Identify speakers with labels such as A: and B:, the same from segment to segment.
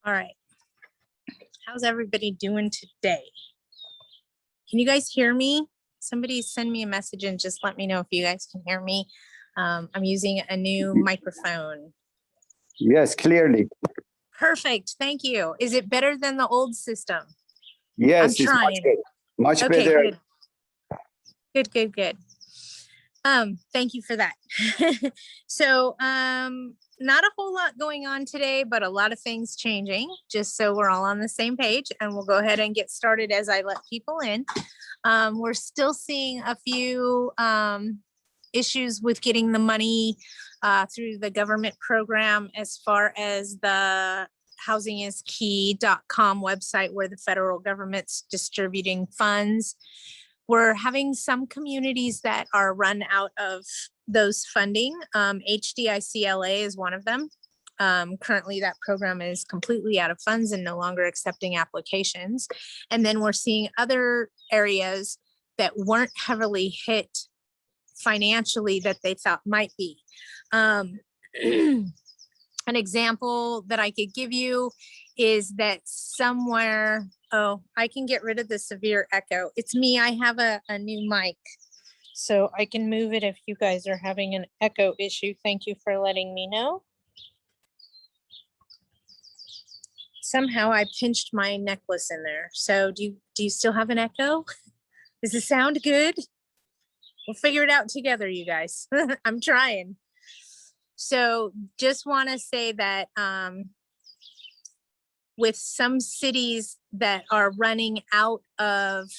A: All right. How's everybody doing today? Can you guys hear me? Somebody send me a message and just let me know if you guys can hear me. I'm using a new microphone.
B: Yes, clearly.
A: Perfect. Thank you. Is it better than the old system?
B: Yes,
A: I'm
B: it's
A: trying.
B: much
A: Okay,
B: better.
A: Good. Thank you for that. So, not a whole lot going on today, but a lot of things changing, just so we're all on the same page, and we'll go ahead and get started as I let people in. We're still seeing a few issues with getting the money through the government program as far as the housingiskey.com website where the federal government's distributing funds. We're having some communities that are run out of those funding. HDICLA is one of them. Currently, that program is completely out of funds and no longer accepting applications. And then we're seeing other areas that weren't heavily hit financially that they thought might be. An example that I could give you is that somewhere, oh, I can get rid of the severe echo. It's me, I have a new mic, so I can move it if you guys are having an echo issue. Thank you for letting me know. Somehow I pinched my necklace in there. So do you still have an echo? Does it sound good? We'll figure it out together, you guys. I'm trying. So just want to say that with some cities that are running out of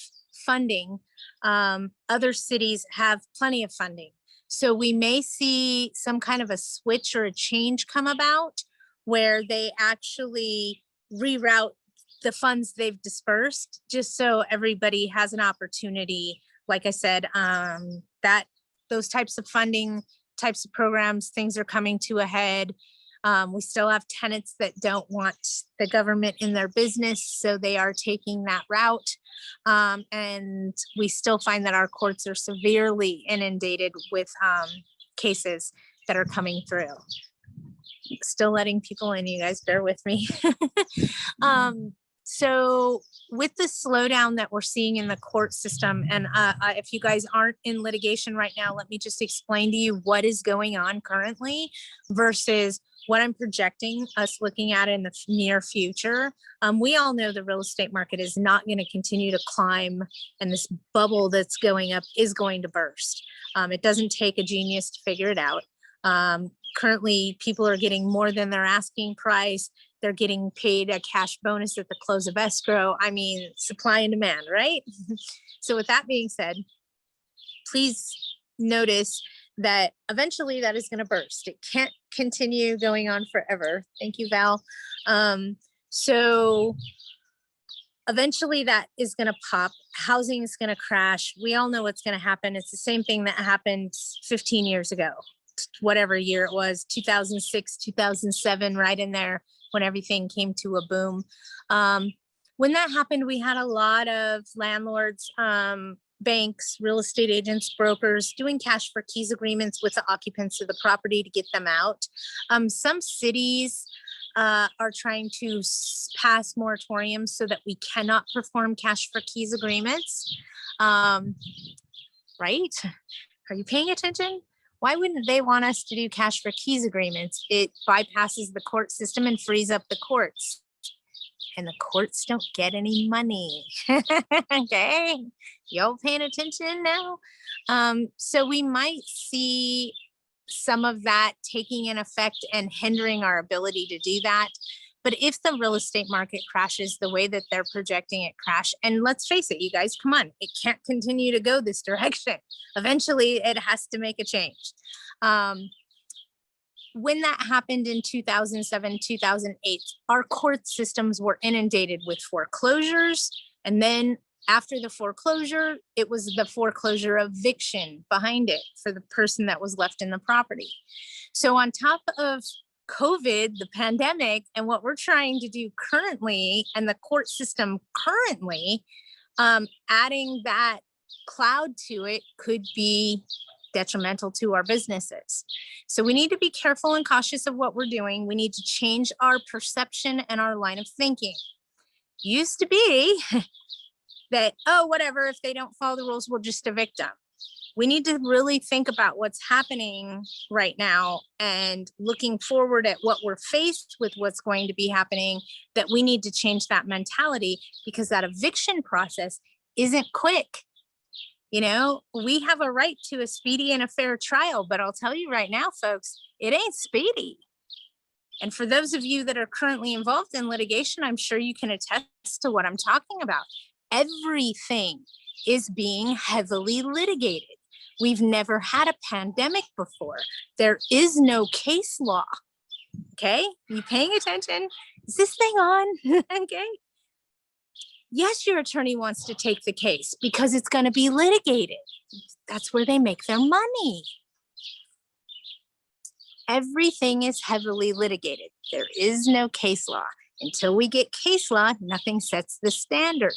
A: funding, other cities have plenty of funding. So we may see some kind of a switch or a change come about where they actually reroute the funds they've dispersed, just so everybody has an opportunity. Like I said, that those types of funding, types of programs, things are coming to a head. We still have tenants that don't want the government in their business, so they are taking that route. And we still find that our courts are severely inundated with cases that are coming through. Still letting people in, you guys bear with me. So with the slowdown that we're seeing in the court system, and if you guys aren't in litigation right now, let me just explain to you what is going on currently versus what I'm projecting us looking at in the near future. We all know the real estate market is not going to continue to climb, and this bubble that's going up is going to burst. It doesn't take a genius to figure it out. Currently, people are getting more than their asking price. They're getting paid a cash bonus at the close of escrow. I mean, supply and demand, right? So with that being said, please notice that eventually that is going to burst. It can't continue going on forever. Thank you, Val. So eventually that is going to pop. Housing is going to crash. We all know what's going to happen. It's the same thing that happened 15 years ago, whatever year it was, 2006, 2007, right in there when everything came to a boom. When that happened, we had a lot of landlords, banks, real estate agents, brokers doing cash for keys agreements with the occupants of the property to get them out. Some cities are trying to pass moratoriums so that we cannot perform cash for keys agreements. Right? Are you paying attention? Why wouldn't they want us to do cash for keys agreements? It bypasses the court system and frees up the courts. And the courts don't get any money. Okay, y'all paying attention now? So we might see some of that taking in effect and hindering our ability to do that. But if the real estate market crashes the way that they're projecting it crash, and let's face it, you guys, come on, it can't continue to go this direction. Eventually, it has to make a change. When that happened in 2007, 2008, our court systems were inundated with foreclosures. And then after the foreclosure, it was the foreclosure eviction behind it for the person that was left in the property. So on top of COVID, the pandemic, and what we're trying to do currently, and the court system currently, adding that cloud to it could be detrimental to our businesses. So we need to be careful and cautious of what we're doing. We need to change our perception and our line of thinking. Used to be that, oh, whatever, if they don't follow the rules, we'll just evict them. We need to really think about what's happening right now and looking forward at what we're faced with, what's going to be happening, that we need to change that mentality, because that eviction process isn't quick. You know, we have a right to a speedy and a fair trial, but I'll tell you right now, folks, it ain't speedy. And for those of you that are currently involved in litigation, I'm sure you can attest to what I'm talking about. Everything is being heavily litigated. We've never had a pandemic before. There is no case law. Okay, you paying attention? Is this thing on? Okay. Yes, your attorney wants to take the case because it's going to be litigated. That's where they make their money. Everything is heavily litigated. There is no case law. Until we get case law, nothing sets the standard.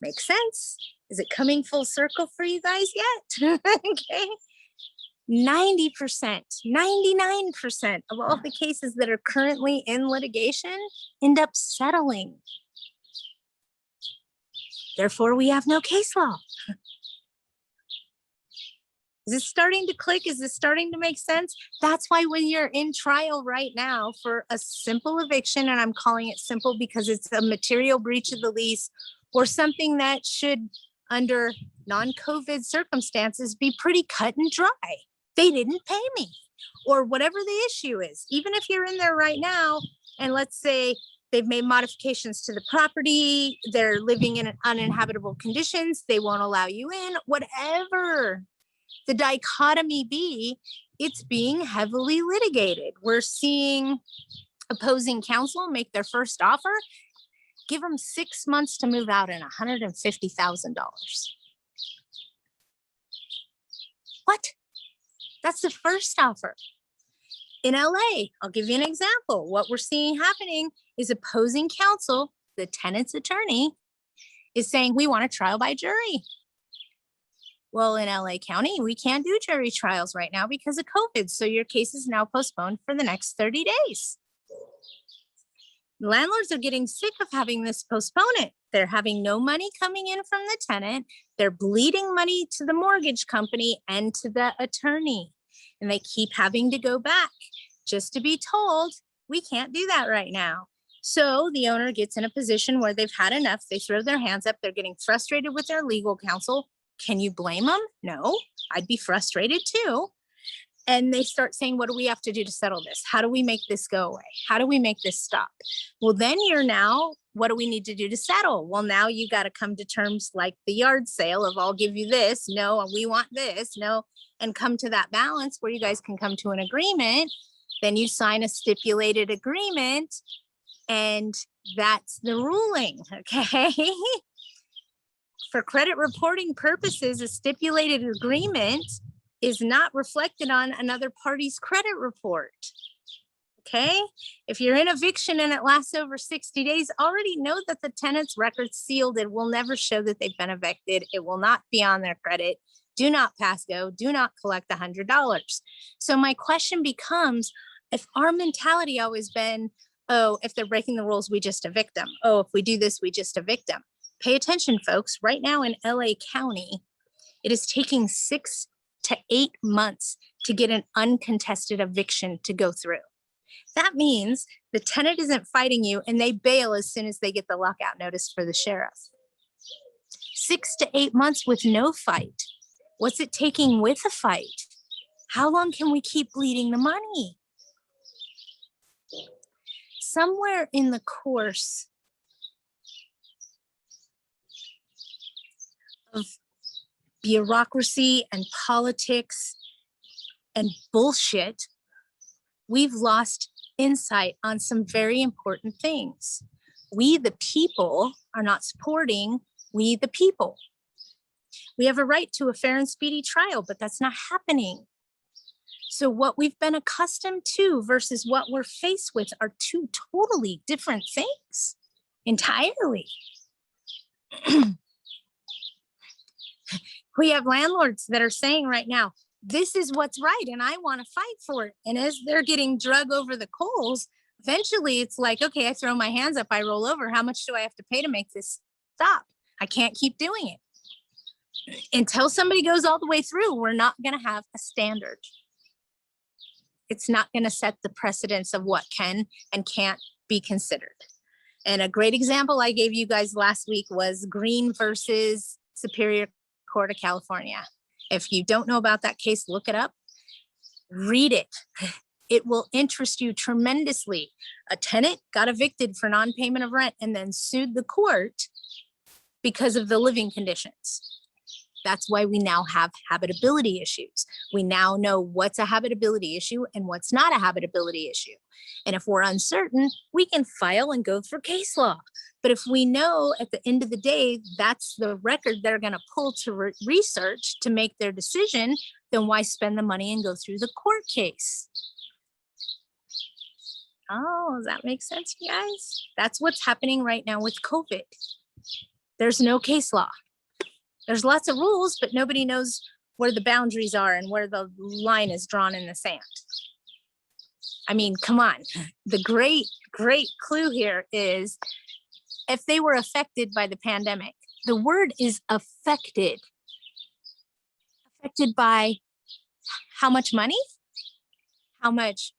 A: Makes sense? Is it coming full circle for you guys yet? Okay. 90%, 99% of all the cases that are currently in litigation end up settling. Therefore, we have no case law. Is this starting to click? Is this starting to make sense? That's why when you're in trial right now for a simple eviction, and I'm calling it simple because it's a material breach of the lease or something that should, under non-COVID circumstances, be pretty cut and dry. They didn't pay me, or whatever the issue is. Even if you're in there right now, and let's say they've made modifications to the property, they're living in uninhabitable conditions, they won't allow you in, whatever the dichotomy be, it's being heavily litigated. We're seeing opposing counsel make their first offer, give them 6 months to move out and $150,000. What? That's the first offer. In LA, I'll give you an example. What we're seeing happening is opposing counsel, the tenant's attorney, is saying, we want a trial by jury. Well, in LA County, we can't do jury trials right now because of COVID. So your case is now postponed for the next 30 days. Landlords are getting sick of having this postponement. They're having no money coming in from the tenant. They're bleeding money to the mortgage company and to the attorney. And they keep having to go back just to be told, we can't do that right now. So the owner gets in a position where they've had enough. They throw their hands up. They're getting frustrated with their legal counsel. Can you blame them? No, I'd be frustrated too. And they start saying, what do we have to do to settle this? How do we make this go away? How do we make this stop? Well, then you're now, what do we need to do to settle? Well, now you got to come to terms like the yard sale of I'll give you this, no, and we want this, no, and come to that balance where you guys can come to an agreement. Then you sign a stipulated agreement, and that's the ruling, okay? For credit reporting purposes, a stipulated agreement is not reflected on another party's credit report. Okay, if you're in eviction and it lasts over 60 days, already know that the tenant's record's sealed. It will never show that they've been evicted. It will not be on their credit. Do not pass go. Do not collect $100. So my question becomes, if our mentality always been, oh, if they're breaking the rules, we just evict them. Oh, if we do this, we just evict them. Pay attention, folks. Right now in LA County, it is taking 6 to 8 months to get an uncontested eviction to go through. That means the tenant isn't fighting you and they bail as soon as they get the lockout notice for the sheriff. 6 to 8 months with no fight. What's it taking with a fight? How long can we keep bleeding the money? Somewhere in the course of bureaucracy and politics and bullshit, we've lost insight on some very important things. We, the people, are not supporting we, the people. We have a right to a fair and speedy trial, but that's not happening. So what we've been accustomed to versus what we're faced with are two totally different things entirely. We have landlords that are saying right now, this is what's right, and I want to fight for it. And as they're getting drug over the coals, eventually it's like, okay, I throw my hands up, I roll over. How much do I have to pay to make this stop? I can't keep doing it. Until somebody goes all the way through, we're not going to have a standard. It's not going to set the precedence of what can and can't be considered. And a great example I gave you guys last week was Green versus Superior Court of California. If you don't know about that case, look it up, read it. It will interest you tremendously. A tenant got evicted for non-payment of rent and then sued the court because of the living conditions. That's why we now have habitability issues. We now know what's a habitability issue and what's not a habitability issue. And if we're uncertain, we can file and go for case law. But if we know at the end of the day, that's the record they're going to pull to research to make their decision, then why spend the money and go through the court case? Oh, does that make sense, you guys? That's what's happening right now with COVID. There's no case law. There's lots of rules, but nobody knows where the boundaries are and where the line is drawn in the sand. I mean, come on. The great clue here is if they were affected by the pandemic, the word is affected. Affected by how much money? How much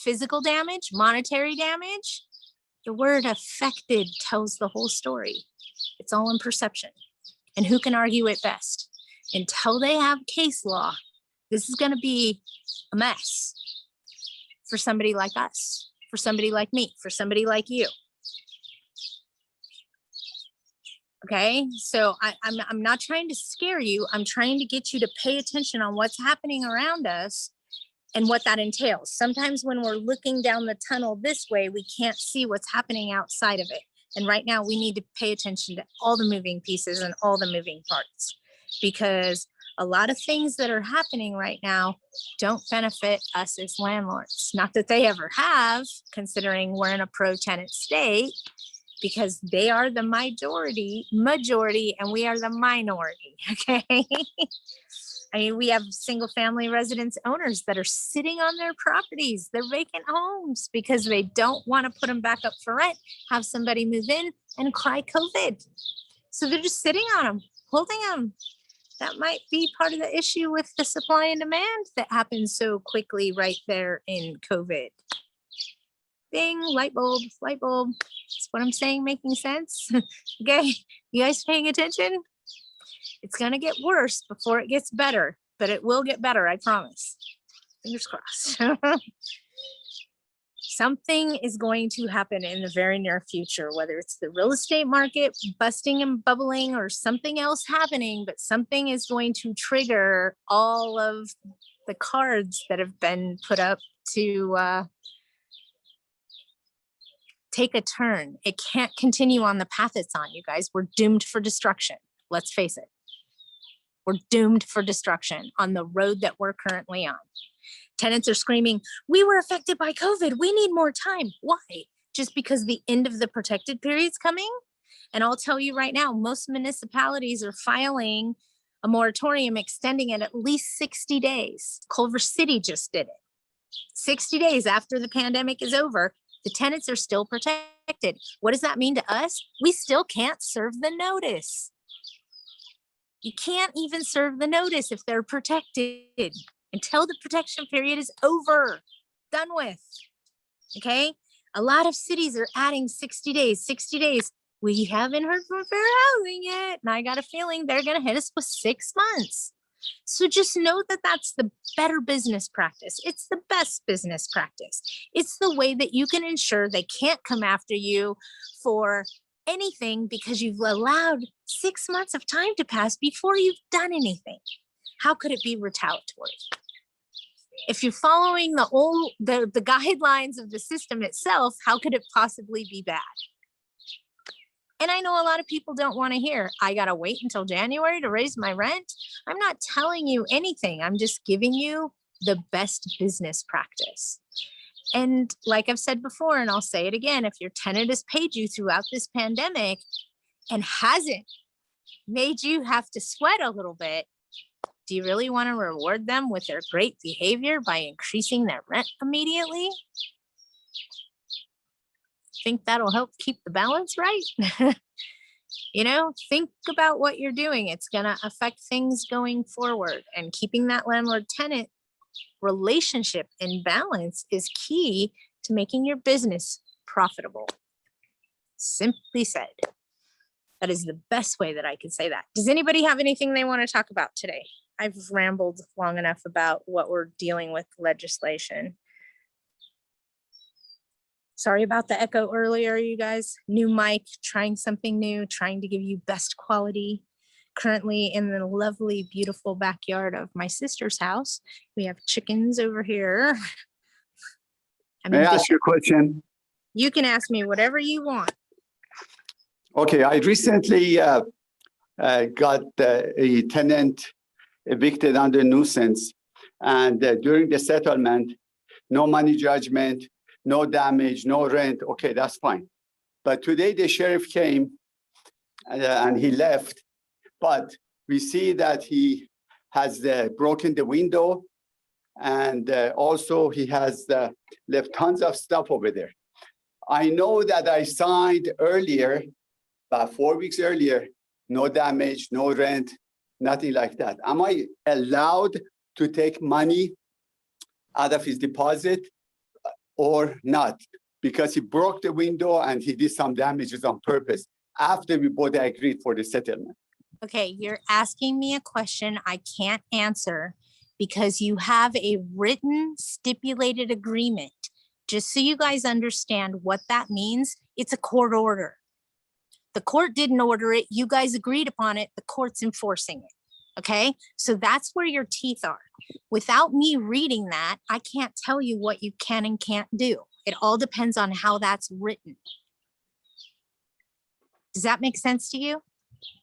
A: physical damage, monetary damage? The word affected tells the whole story. It's all in perception. And who can argue it best? Until they have case law, this is going to be a mess for somebody like us, for somebody like me, for somebody like you. Okay, so I'm not trying to scare you. I'm trying to get you to pay attention on what's happening around us and what that entails. Sometimes when we're looking down the tunnel this way, we can't see what's happening outside of it. And right now we need to pay attention to all the moving pieces and all the moving parts, because a lot of things that are happening right now don't benefit us as landlords. Not that they ever have, considering we're in a pro-tenant state, because they are the majority, and we are the minority, okay? I mean, we have single family residence owners that are sitting on their properties, their vacant homes, because they don't want to put them back up for rent, have somebody move in and cry COVID. So they're just sitting on them, holding them. That might be part of the issue with the supply and demand that happens so quickly right there in COVID. Ding, light bulb, light bulb. That's what I'm saying, making sense? Okay, you guys paying attention? It's going to get worse before it gets better, but it will get better, I promise. Fingers crossed. Something is going to happen in the very near future, whether it's the real estate market busting and bubbling or something else happening, but something is going to trigger all of the cards that have been put up to take a turn. It can't continue on the path it's on, you guys. We're doomed for destruction. Let's face it. We're doomed for destruction on the road that we're currently on. Tenants are screaming, we were affected by COVID. We need more time. Why? Just because the end of the protected period's coming? And I'll tell you right now, most municipalities are filing a moratorium extending it at least 60 days. Culver City just did it. 60 days after the pandemic is over, the tenants are still protected. What does that mean to us? We still can't serve the notice. You can't even serve the notice if they're protected until the protection period is over, done with. Okay? A lot of cities are adding 60 days, 60 days. We haven't heard from fair housing yet. And I got a feeling they're going to hit us with 6 months. So just know that that's the better business practice. It's the best business practice. It's the way that you can ensure they can't come after you for anything because you've allowed 6 months of time to pass before you've done anything. How could it be retaliatory? If you're following the guidelines of the system itself, how could it possibly be bad? And I know a lot of people don't want to hear, I got to wait until January to raise my rent. I'm not telling you anything. I'm just giving you the best business practice. And like I've said before, and I'll say it again, if your tenant has paid you throughout this pandemic and hasn't made you have to sweat a little bit, do you really want to reward them with their great behavior by increasing their rent immediately? Think that'll help keep the balance right? You know, think about what you're doing. It's going to affect things going forward, and keeping that landlord tenant relationship in balance is key to making your business profitable. Simply said. That is the best way that I can say that. Does anybody have anything they want to talk about today? I've rambled long enough about what we're dealing with legislation. Sorry about the echo earlier, you guys. New mic, trying something new, trying to give you best quality. Currently in the lovely, beautiful backyard of my sister's house. We have chickens over here.
B: May I ask you a question?
A: You can ask me whatever you want.
B: Okay, I recently got a tenant evicted under nuisance, and during the settlement, no money judgment, no damage, no rent. Okay, that's fine. But today the sheriff came and he left, but we see that he has broken the window, and also he has left tons of stuff over there. I know that I signed earlier, about 4 weeks earlier, no damage, no rent, nothing like that. Am I allowed to take money out of his deposit or not? Because he broke the window and he did some damages on purpose after we both agreed for the settlement.
A: Okay, you're asking me a question I can't answer because you have a written stipulated agreement. Just so you guys understand what that means, it's a court order. The court didn't order it. You guys agreed upon it. The court's enforcing it. Okay, so that's where your teeth are. Without me reading that, I can't tell you what you can and can't do. It all depends on how that's written. Does that make sense to you?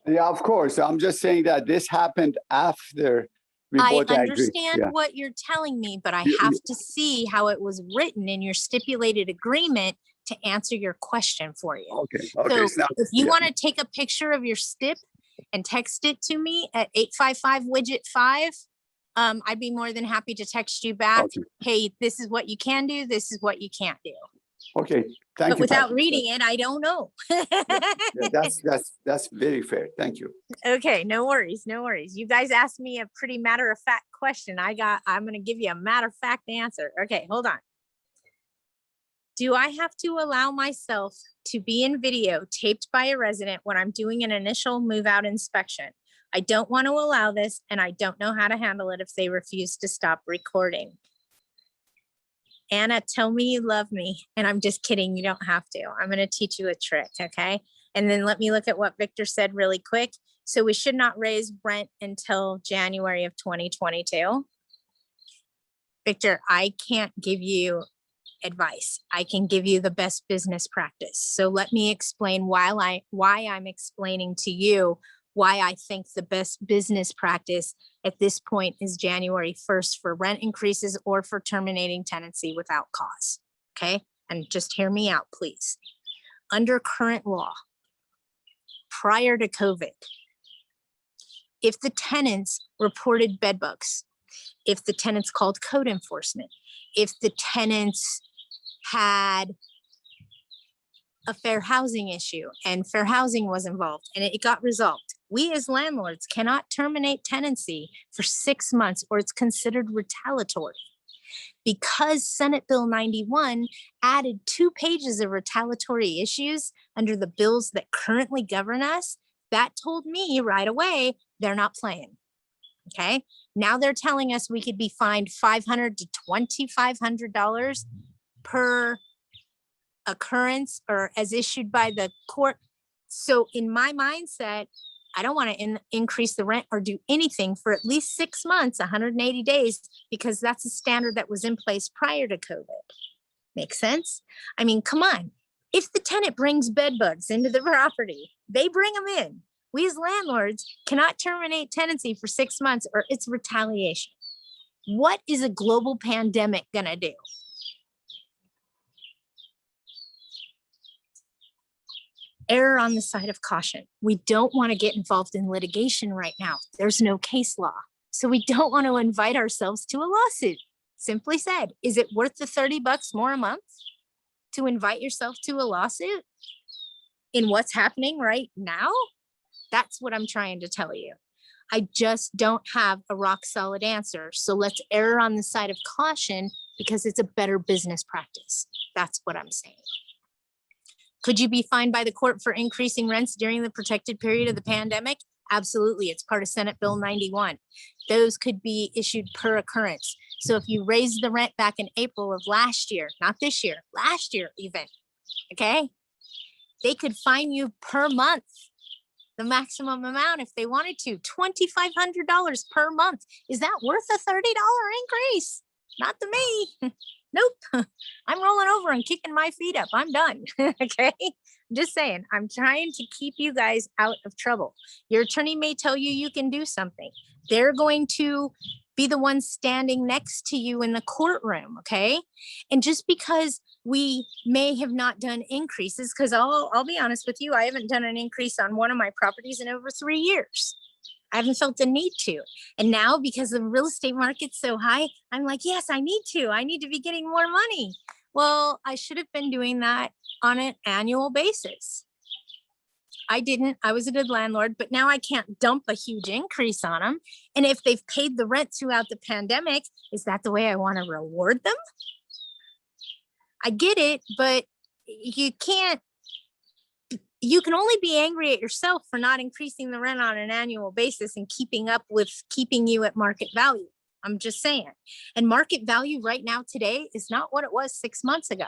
B: Yeah, of course. I'm just saying that this happened after we
A: I
B: both agreed.
A: understand
B: Yeah.
A: what you're telling me, but I have to see how it was written in your stipulated agreement to answer your question for you.
B: Okay.
A: So if you want to take a picture of your stip and text it to me at 855-WIDGET5, I'd be more than happy to text you back.
B: Okay.
A: Hey, this is what you can do. This is what you can't do.
B: Okay. Thank
A: But
B: you.
A: without
B: Patrick.
A: reading it, I don't know.
B: Yeah, that's very fair. Thank you.
A: Okay, no worries, no worries. You guys asked me a pretty matter-of-fact question. I'm going to give you a matter-of-fact answer. Okay, hold on. Do I have to allow myself to be in video taped by a resident when I'm doing an initial move-out inspection? I don't want to allow this, and I don't know how to handle it if they refuse to stop recording. Anna, tell me you love me. And I'm just kidding. You don't have to. I'm going to teach you a trick. Okay. And then let me look at what Victor said really quick. So we should not raise rent until January of 2022. Victor, I can't give you advice. I can give you the best business practice. So let me explain why I'm explaining to you why I think the best business practice at this point is January 1st for rent increases or for terminating tenancy without cause. Okay. And just hear me out, please. Under current law, prior to COVID, if the tenants reported bed bugs, if the tenants called code enforcement, if the tenants had a fair housing issue and fair housing was involved and it got resolved, we as landlords cannot terminate tenancy for 6 months or it's considered retaliatory. Because Senate Bill 91 added 2 pages of retaliatory issues under the bills that currently govern us, that told me right away, they're not playing. Okay. Now they're telling us we could be fined $500 to $2,500 per occurrence or as issued by the court. So in my mindset, I don't want to increase the rent or do anything for at least 6 months, 180 days, because that's a standard that was in place prior to COVID. Make sense? I mean, come on. If the tenant brings bed bugs into the property, they bring them in. We as landlords cannot terminate tenancy for 6 months or it's retaliation. What is a global pandemic gonna do? err on the side of caution. We don't want to get involved in litigation right now. There's no case law. So we don't want to invite ourselves to a lawsuit. Simply said, is it worth the $30 more a month to invite yourself to a lawsuit in what's happening right now? That's what I'm trying to tell you. I just don't have a rock solid answer. So let's err on the side of caution because it's a better business practice. That's what I'm saying. Could you be fined by the court for increasing rents during the protected period of the pandemic? Absolutely. It's part of Senate Bill 91. Those could be issued per occurrence. So if you raised the rent back in April of last year, not this year, last year even, okay, they could fine you per month, the maximum amount if they wanted to, $2,500 per month. Is that worth a $30 increase? Not to me. Nope. I'm rolling over and kicking my feet up. I'm done. Okay. I'm just saying, I'm trying to keep you guys out of trouble. Your attorney may tell you you can do something. They're going to be the ones standing next to you in the courtroom. Okay. And just because we may have not done increases, because I'll be honest with you, I haven't done an increase on one of my properties in over 3 years. I haven't felt the need to. And now because the real estate market's so high, I'm like, yes, I need to be getting more money. Well, I should have been doing that on an annual basis. I didn't. I was a good landlord, but now I can't dump a huge increase on them. And if they've paid the rent throughout the pandemic, is that the way I want to reward them? I get it, but you can't. You can only be angry at yourself for not increasing the rent on an annual basis and keeping up with keeping you at market value. I'm just saying. And market value right now today is not what it was 6 months ago.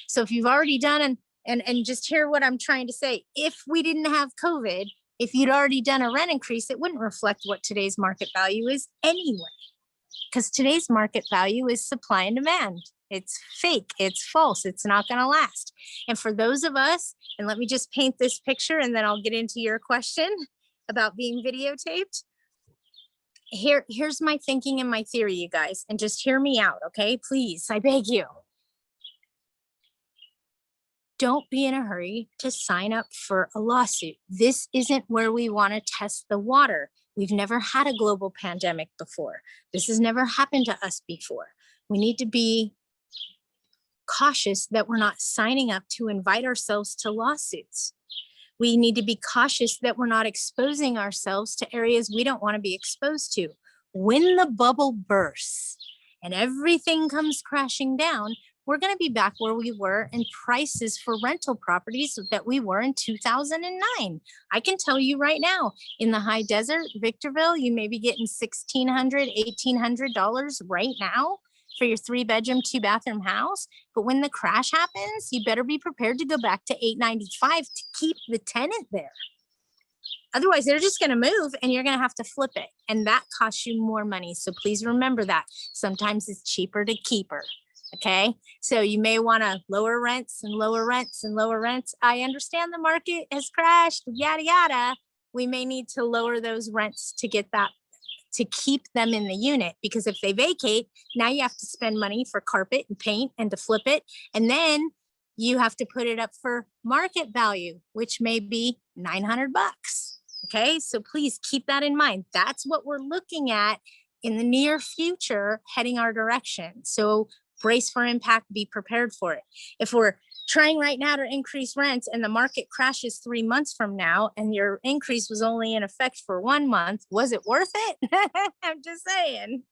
A: So if you've already done and just hear what I'm trying to say, if we didn't have COVID, if you'd already done a rent increase, it wouldn't reflect what today's market value is anyway. Because today's market value is supply and demand. It's fake, it's false, it's not gonna last. And for those of us, and let me just paint this picture and then I'll get into your question about being videotaped. Here's my thinking and my theory, you guys, and just hear me out, okay? Please, I beg you. Don't be in a hurry to sign up for a lawsuit. This isn't where we wanna test the water. We've never had a global pandemic before. This has never happened to us before. We need to be cautious that we're not signing up to invite ourselves to lawsuits. We need to be cautious that we're not exposing ourselves to areas we don't want to be exposed to. When the bubble bursts and everything comes crashing down, we're going to be back where we were in prices for rental properties that we were in 2009. I can tell you right now, in the high desert, Victorville, you may be getting $1,600, $1,800 right now for your 3-bedroom, 2-bathroom house. But when the crash happens, you better be prepared to go back to $895 to keep the tenant there. Otherwise, they're just going to move and you're going to have to flip it. And that costs you more money. So please remember that. Sometimes it's cheaper to keep her. Okay. So you may want to lower rents and lower rents and lower rents. I understand the market has crashed, yada, yada. We may need to lower those rents to get that, to keep them in the unit, because if they vacate, now you have to spend money for carpet and paint and to flip it. And then you have to put it up for market value, which may be $900. Okay. So please keep that in mind. That's what we're looking at in the near future, heading our direction. So brace for impact, be prepared for it. If we're trying right now to increase rents and the market crashes 3 months from now and your increase was only in effect for 1 month, was it worth it? I'm just saying,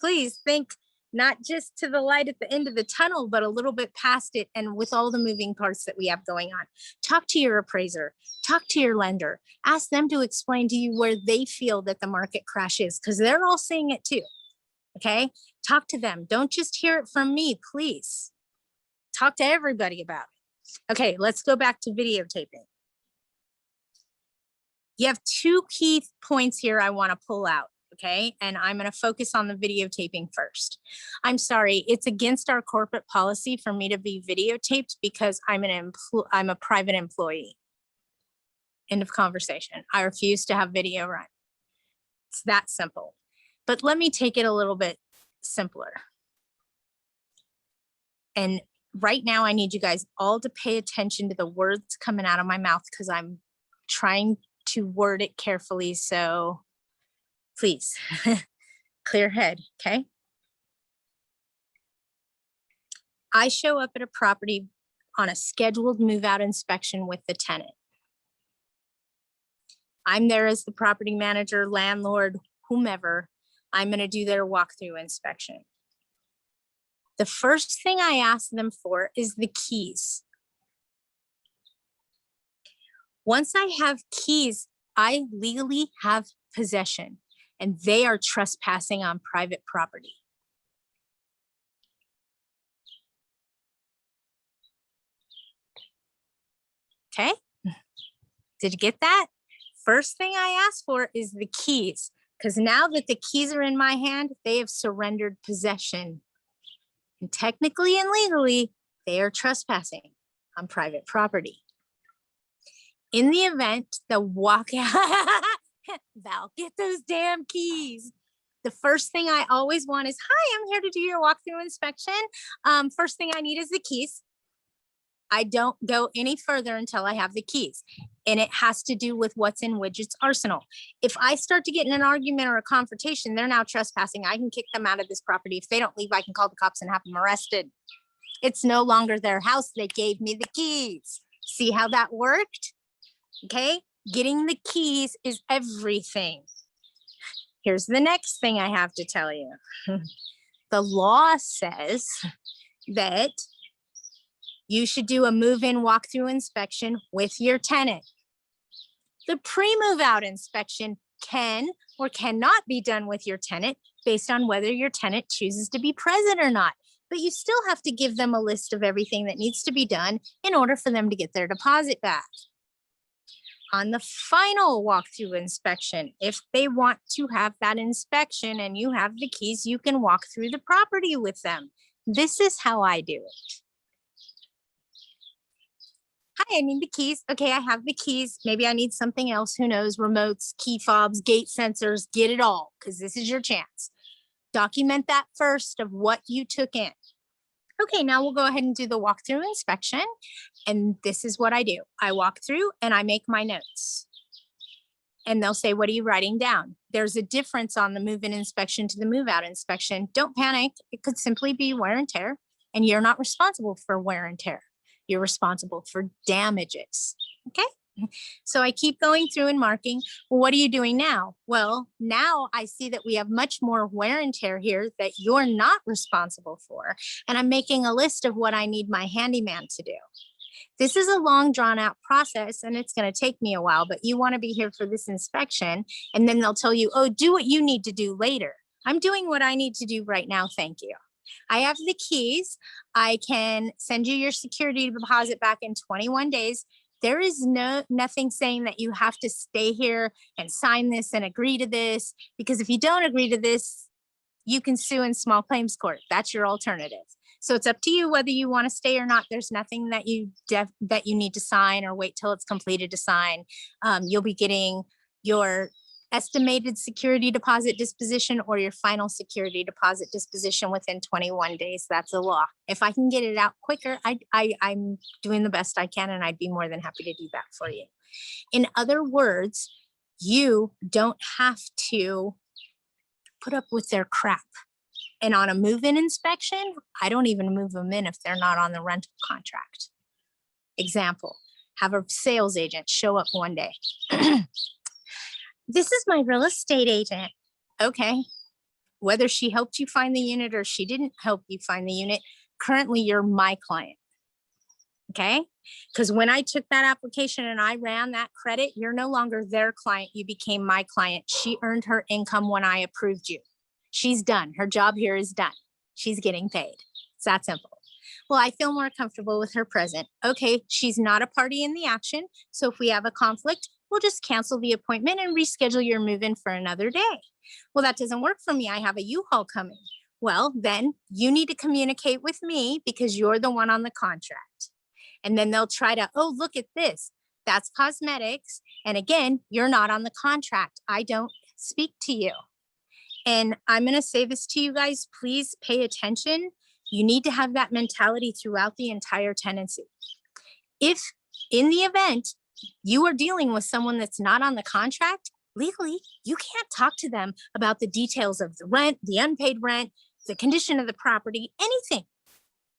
A: please think not just to the light at the end of the tunnel, but a little bit past it. And with all the moving parts that we have going on, talk to your appraiser, talk to your lender, ask them to explain to you where they feel that the market crash is, because they're all seeing it too. Okay. Talk to them. Don't just hear it from me, please. Talk to everybody about it. Okay, let's go back to videotaping. You have 2 key points here I want to pull out, okay? And I'm going to focus on the videotaping first. I'm sorry, it's against our corporate policy for me to be videotaped because I'm a private employee. End of conversation. I refuse to have video run. It's that simple. But let me take it a little bit simpler. And right now I need you guys all to pay attention to the words coming out of my mouth because I'm trying to word it carefully. So please, clear head, okay? I show up at a property on a scheduled move-out inspection with the tenant. I'm there as the property manager, landlord, whomever. I'm going to do their walkthrough inspection. The first thing I ask them for is the keys. Once I have keys, I legally have possession, and they are trespassing on private property. Okay? Did you get that? First thing I ask for is the keys, because now that the keys are in my hand, they have surrendered possession. And technically and legally, they are trespassing on private property. In the event the Val, get those damn keys. The first thing I always want is, hi, I'm here to do your walkthrough inspection. First thing I need is the keys. I don't go any further until I have the keys. And it has to do with what's in Widget's arsenal. If I start to get in an argument or a confrontation, they're now trespassing. I can kick them out of this property. If they don't leave, I can call the cops and have them arrested. It's no longer their house. They gave me the keys. See how that worked? Okay, getting the keys is everything. Here's the next thing I have to tell you. The law says that you should do a move-in walkthrough inspection with your tenant. The pre-move out inspection can or cannot be done with your tenant based on whether your tenant chooses to be present or not. But you still have to give them a list of everything that needs to be done in order for them to get their deposit back. On the final walkthrough inspection, if they want to have that inspection and you have the keys, you can walk through the property with them. This is how I do it. Hi, I need the keys. Okay, I have the keys. Maybe I need something else. Who knows? Remotes, key fobs, gate sensors, get it all, because this is your chance. Document that first of what you took in. Okay, now we'll go ahead and do the walkthrough inspection. And this is what I do. I walk through and I make my notes. And they'll say, what are you writing down? There's a difference on the move-in inspection to the move-out inspection. Don't panic. It could simply be wear and tear, and you're not responsible for wear and tear. You're responsible for damages, okay? So I keep going through and marking. Well, what are you doing now? Well, now I see that we have much more wear and tear here that you're not responsible for. And I'm making a list of what I need my handyman to do. This is a long drawn out process and it's going to take me a while, but you want to be here for this inspection. And then they'll tell you, oh, do what you need to do later. I'm doing what I need to do right now. Thank you. I have the keys. I can send you your security deposit back in 21 days. There is nothing saying that you have to stay here and sign this and agree to this, because if you don't agree to this, you can sue in small claims court. That's your alternative. So it's up to you whether you want to stay or not. There's nothing that you need to sign or wait till it's completed to sign. You'll be getting your estimated security deposit disposition or your final security deposit disposition within 21 days. That's the law. If I can get it out quicker, I'm doing the best I can, and I'd be more than happy to do that for you. In other words, you don't have to put up with their crap. And on a move-in inspection, I don't even move them in if they're not on the rental contract. Example, have a sales agent show up one day. This is my real estate agent. Okay. Whether she helped you find the unit or she didn't help you find the unit, currently you're my client. Okay. Because when I took that application and I ran that credit, you're no longer their client. You became my client. She earned her income when I approved you. She's done. Her job here is done. She's getting paid. It's that simple. Well, I feel more comfortable with her present. Okay. She's not a party in the action. So if we have a conflict, we'll just cancel the appointment and reschedule your move-in for another day. Well, that doesn't work for me. I have a U-Haul coming. Well, then you need to communicate with me because you're the one on the contract. And then they'll try to, oh, look at this. That's cosmetics. And again, you're not on the contract. I don't speak to you. And I'm going to say this to you guys, please pay attention. You need to have that mentality throughout the entire tenancy. If in the event you are dealing with someone that's not on the contract, legally, you can't talk to them about the details of the rent, the unpaid rent, the condition of the property, anything.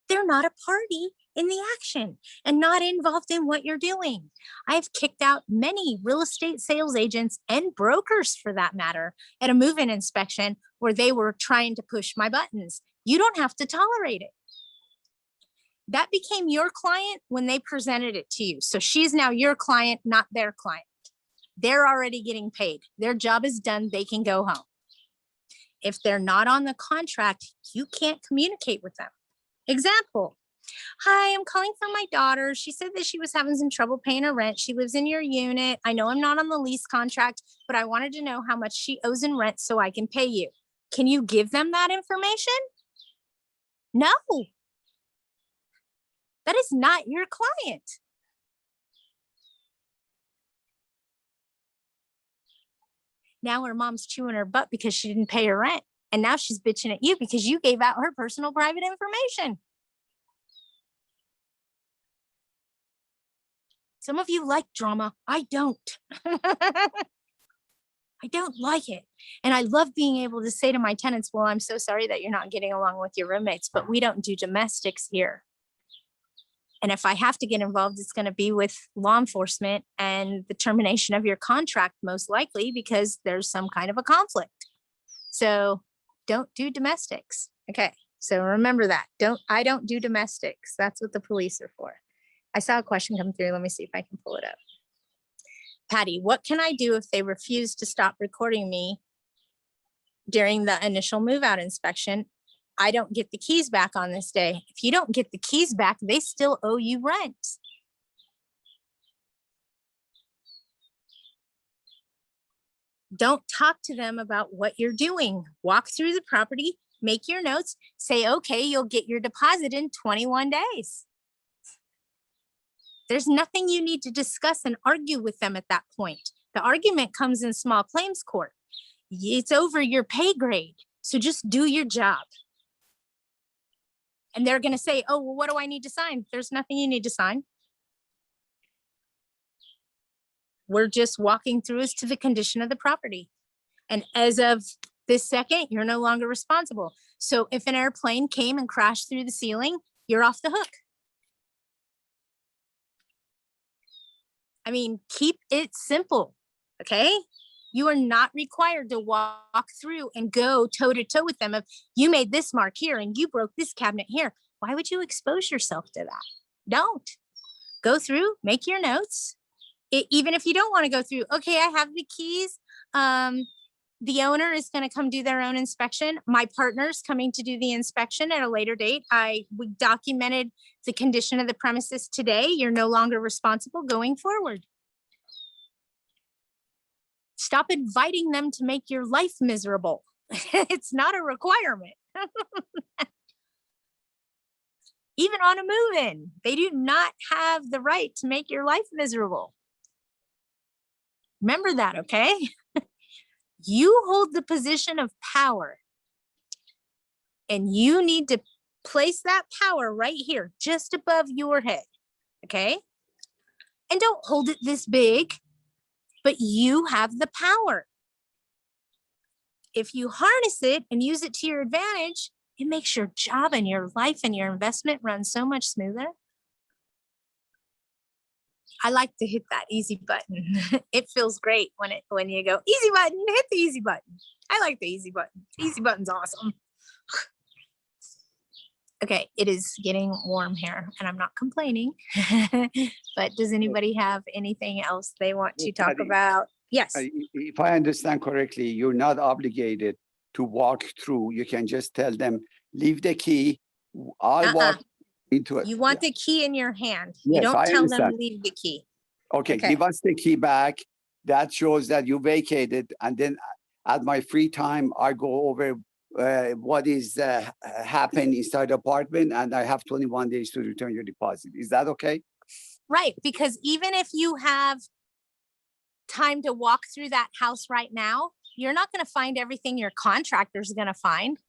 A: They're not a party in the action and not involved in what you're doing. I've kicked out many real estate sales agents and brokers, for that matter, at a move-in inspection where they were trying to push my buttons. You don't have to tolerate it. That became your client when they presented it to you. So she's now your client, not their client. They're already getting paid. Their job is done. They can go home. If they're not on the contract, you can't communicate with them. Example, hi, I'm calling for my daughter. She said that she was having some trouble paying her rent. She lives in your unit. I know I'm not on the lease contract, but I wanted to know how much she owes in rent so I can pay you. Can you give them that information? No. That is not your client. Now her mom's chewing her butt because she didn't pay her rent. And now she's bitching at you because you gave out her personal private information. Some of you like drama. I don't. I don't like it. And I love being able to say to my tenants, well, I'm so sorry that you're not getting along with your roommates, but we don't do domestics here. And if I have to get involved, it's going to be with law enforcement and the termination of your contract, most likely, because there's some kind of a conflict. So don't do domestics. Okay. So remember that. I don't do domestics. That's what the police are for. I saw a question come through. Let me see if I can pull it up. Patty, what can I do if they refuse to stop recording me during the initial move out inspection? I don't get the keys back on this day. If you don't get the keys back, they still owe you rent. Don't talk to them about what you're doing. Walk through the property, make your notes, say, okay, you'll get your deposit in 21 days. There's nothing you need to discuss and argue with them at that point. The argument comes in small claims court. It's over your pay grade. So just do your job. And they're going to say, oh, well, what do I need to sign? There's nothing you need to sign. We're just walking through as to the condition of the property. And as of this second, you're no longer responsible. So if an airplane came and crashed through the ceiling, you're off the hook. I mean, keep it simple, okay? You are not required to walk through and go toe to toe with them. If you made this mark here and you broke this cabinet here, why would you expose yourself to that? Don't. Go through, make your notes. Even if you don't want to go through, okay, I have the keys. The owner is going to come do their own inspection. My partner's coming to do the inspection at a later date. We documented the condition of the premises today. You're no longer responsible going forward. Stop inviting them to make your life miserable. It's not a requirement. Even on a move-in, they do not have the right to make your life miserable. Remember that, okay? You hold the position of power, and you need to place that power right here, just above your head, okay? And don't hold it this big, but you have the power. If you harness it and use it to your advantage, it makes your job and your life and your investment run so much smoother. I like to hit that easy button. It feels great when you go, easy button, hit the easy button. I like the easy button. Easy button's awesome. Okay, it is getting warm here and I'm not complaining, but does anybody have anything else they want to talk about? Yes.
B: If I understand correctly, you're not obligated to walk through. You can just tell them, leave the key. I'll walk into it.
A: You want the key in your hand.
B: Yes,
A: you don't
B: I
A: tell
B: understand.
A: them leave the key.
B: Okay, give us the key back. That shows that you vacated. And then at my free time, I go over what is happened inside the apartment, and I have 21 days to return your deposit. Is that okay?
A: Right, because even if you have time to walk through that house right now, you're not going to find everything your contractor's going to find.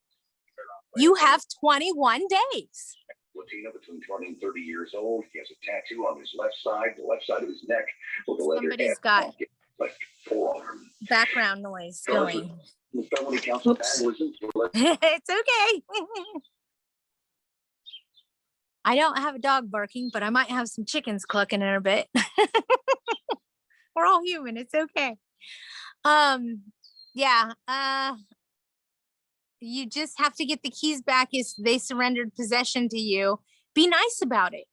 A: You have 21 days.
C: Latina between 20 and 30 years old. He has a tattoo on his left side, the left side of his neck, with a leather
A: Somebody's
C: head,
A: got
C: like forearm.
A: background noise going.
C: The felony counts of vandalism.
A: It's okay. I don't have a dog barking, but I might have some chickens clucking in a bit. We're all human. It's okay. Yeah. You just have to get the keys back if they surrendered possession to you. Be nice about it.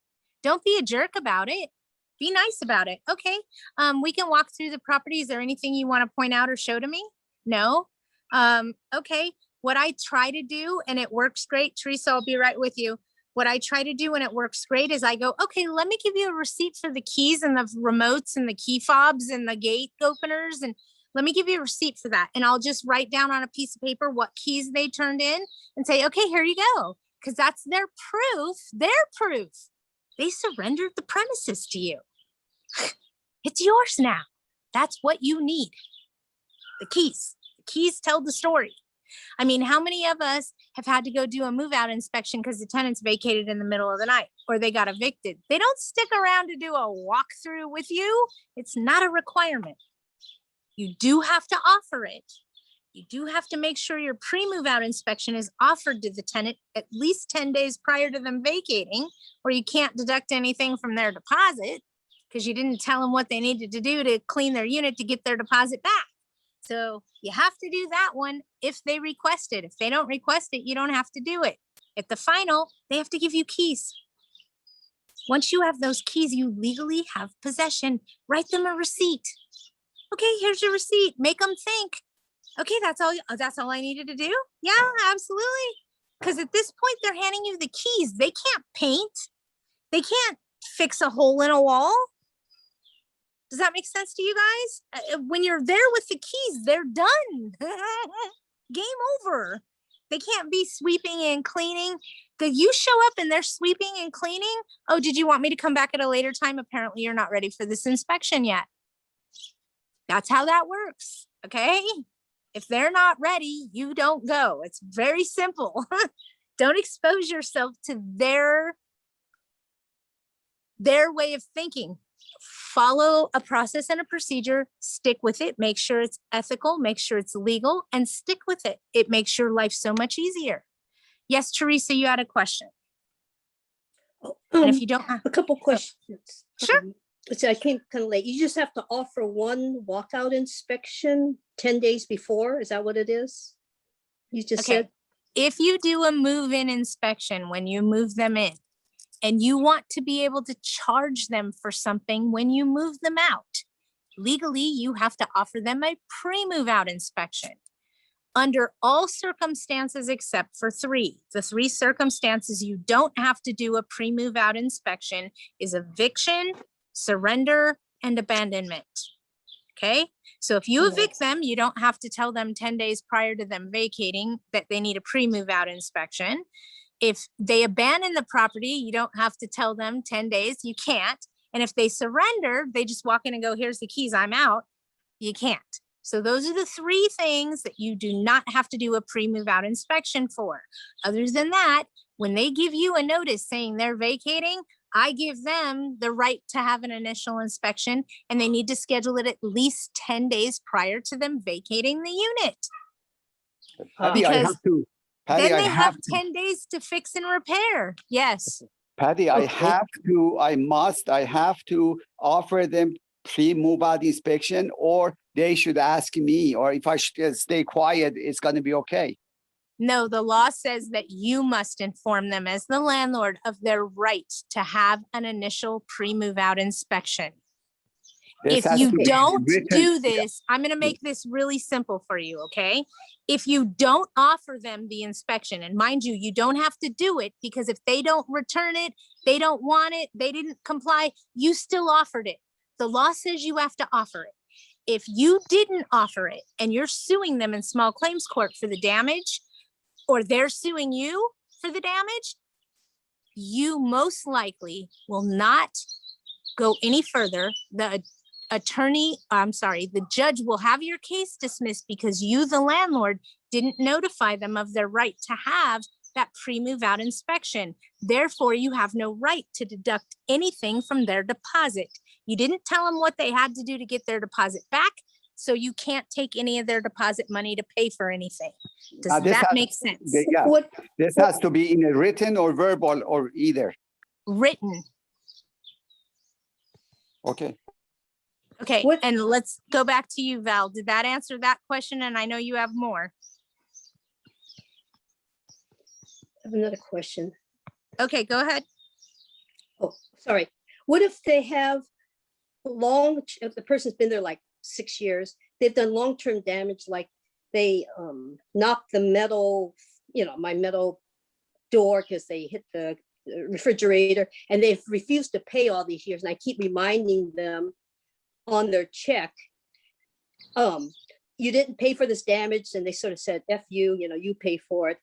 A: Don't be a jerk about it. Be nice about it. Okay. We can walk through the property. Is there anything you want to point out or show to me? No. Okay. What I try to do, and it works great, Teresa, I'll be right with you. What I try to do when it works great is I go, okay, let me give you a receipt for the keys and the remotes and the key fobs and the gate openers. And let me give you a receipt for that. And I'll just write down on a piece of paper what keys they turned in and say, okay, here you go. Because that's their proof. They surrendered the premises to you. It's yours now. That's what you need. The keys. The keys tell the story. I mean, how many of us have had to go do a move out inspection because the tenants vacated in the middle of the night or they got evicted? They don't stick around to do a walkthrough with you. It's not a requirement. You do have to offer it. You do have to make sure your pre-move out inspection is offered to the tenant at least 10 days prior to them vacating, or you can't deduct anything from their deposit because you didn't tell them what they needed to do to clean their unit to get their deposit back. So you have to do that one if they request it. If they don't request it, you don't have to do it. At the final, they have to give you keys. Once you have those keys, you legally have possession. Write them a receipt. Okay, here's your receipt. Make them think. Okay, that's all I needed to do? Yeah, absolutely. Because at this point, they're handing you the keys. They can't paint. They can't fix a hole in a wall. Does that make sense to you guys? When you're there with the keys, they're done. Game over. They can't be sweeping and cleaning. You show up and they're sweeping and cleaning. Oh, did you want me to come back at a later time? Apparently you're not ready for this inspection yet. That's how that works. Okay. If they're not ready, you don't go. It's very simple. Don't expose yourself to their way of thinking. Follow a process and a procedure, stick with it, make sure it's ethical, make sure it's legal, and stick with it. It makes your life so much easier. Yes, Teresa, you had a question. And if you don't have
D: a couple questions.
A: Sure.
D: So I came kind of late. You just have to offer one walkout inspection 10 days before. Is that what it is? You just said.
A: If you do a move-in inspection when you move them in, and you want to be able to charge them for something when you move them out, legally, you have to offer them a pre-move out inspection. Under all circumstances except for three. The three circumstances you don't have to do a pre-move out inspection is eviction, surrender, and abandonment. Okay, so if you evict them, you don't have to tell them 10 days prior to them vacating that they need a pre-move out inspection. If they abandon the property, you don't have to tell them 10 days, you can't. And if they surrender, they just walk in and go, here's the keys, I'm out. You can't. So those are the three things that you do not have to do a pre-move out inspection for. Other than that, when they give you a notice saying they're vacating, I give them the right to have an initial inspection, and they need to schedule it at least 10 days prior to them vacating the unit.
B: Patty, I have to. Patty,
A: Then
B: I
A: they have
B: to.
A: 10 days to fix and repair. Yes.
B: Patty, I have to offer them pre-move out inspection, or they should ask me, or if I should stay quiet, it's going to be okay.
A: No, the law says that you must inform them as the landlord of their right to have an initial pre-move out inspection. If you don't do this, I'm going to make this really simple for you, okay? If you don't offer them the inspection, and mind you, you don't have to do it, because if they don't return it, they don't want it, they didn't comply, you still offered it. The law says you have to offer it. If you didn't offer it and you're suing them in small claims court for the damage, or they're suing you for the damage, you most likely will not go any further. The judge will have your case dismissed because you, the landlord, didn't notify them of their right to have that pre-move out inspection. Therefore, you have no right to deduct anything from their deposit. You didn't tell them what they had to do to get their deposit back, so you can't take any of their deposit money to pay for anything. Does
B: this
A: that
B: has-
A: make sense?
B: Yeah,
D: What,
B: this has to be in a written or verbal or either.
A: Written.
B: Okay.
A: Okay,
D: What-
A: and let's go back to you, Val. Did that answer that question? And I know you have more.
D: I have another question.
A: Okay, go ahead.
D: Oh, sorry. What if they have if the person's been there like 6 years, they've done long-term damage, like they knocked the metal, my metal door because they hit the refrigerator, and they've refused to pay all these years, and I keep reminding them on their check, you didn't pay for this damage, and they sort of said, F you, you pay for it.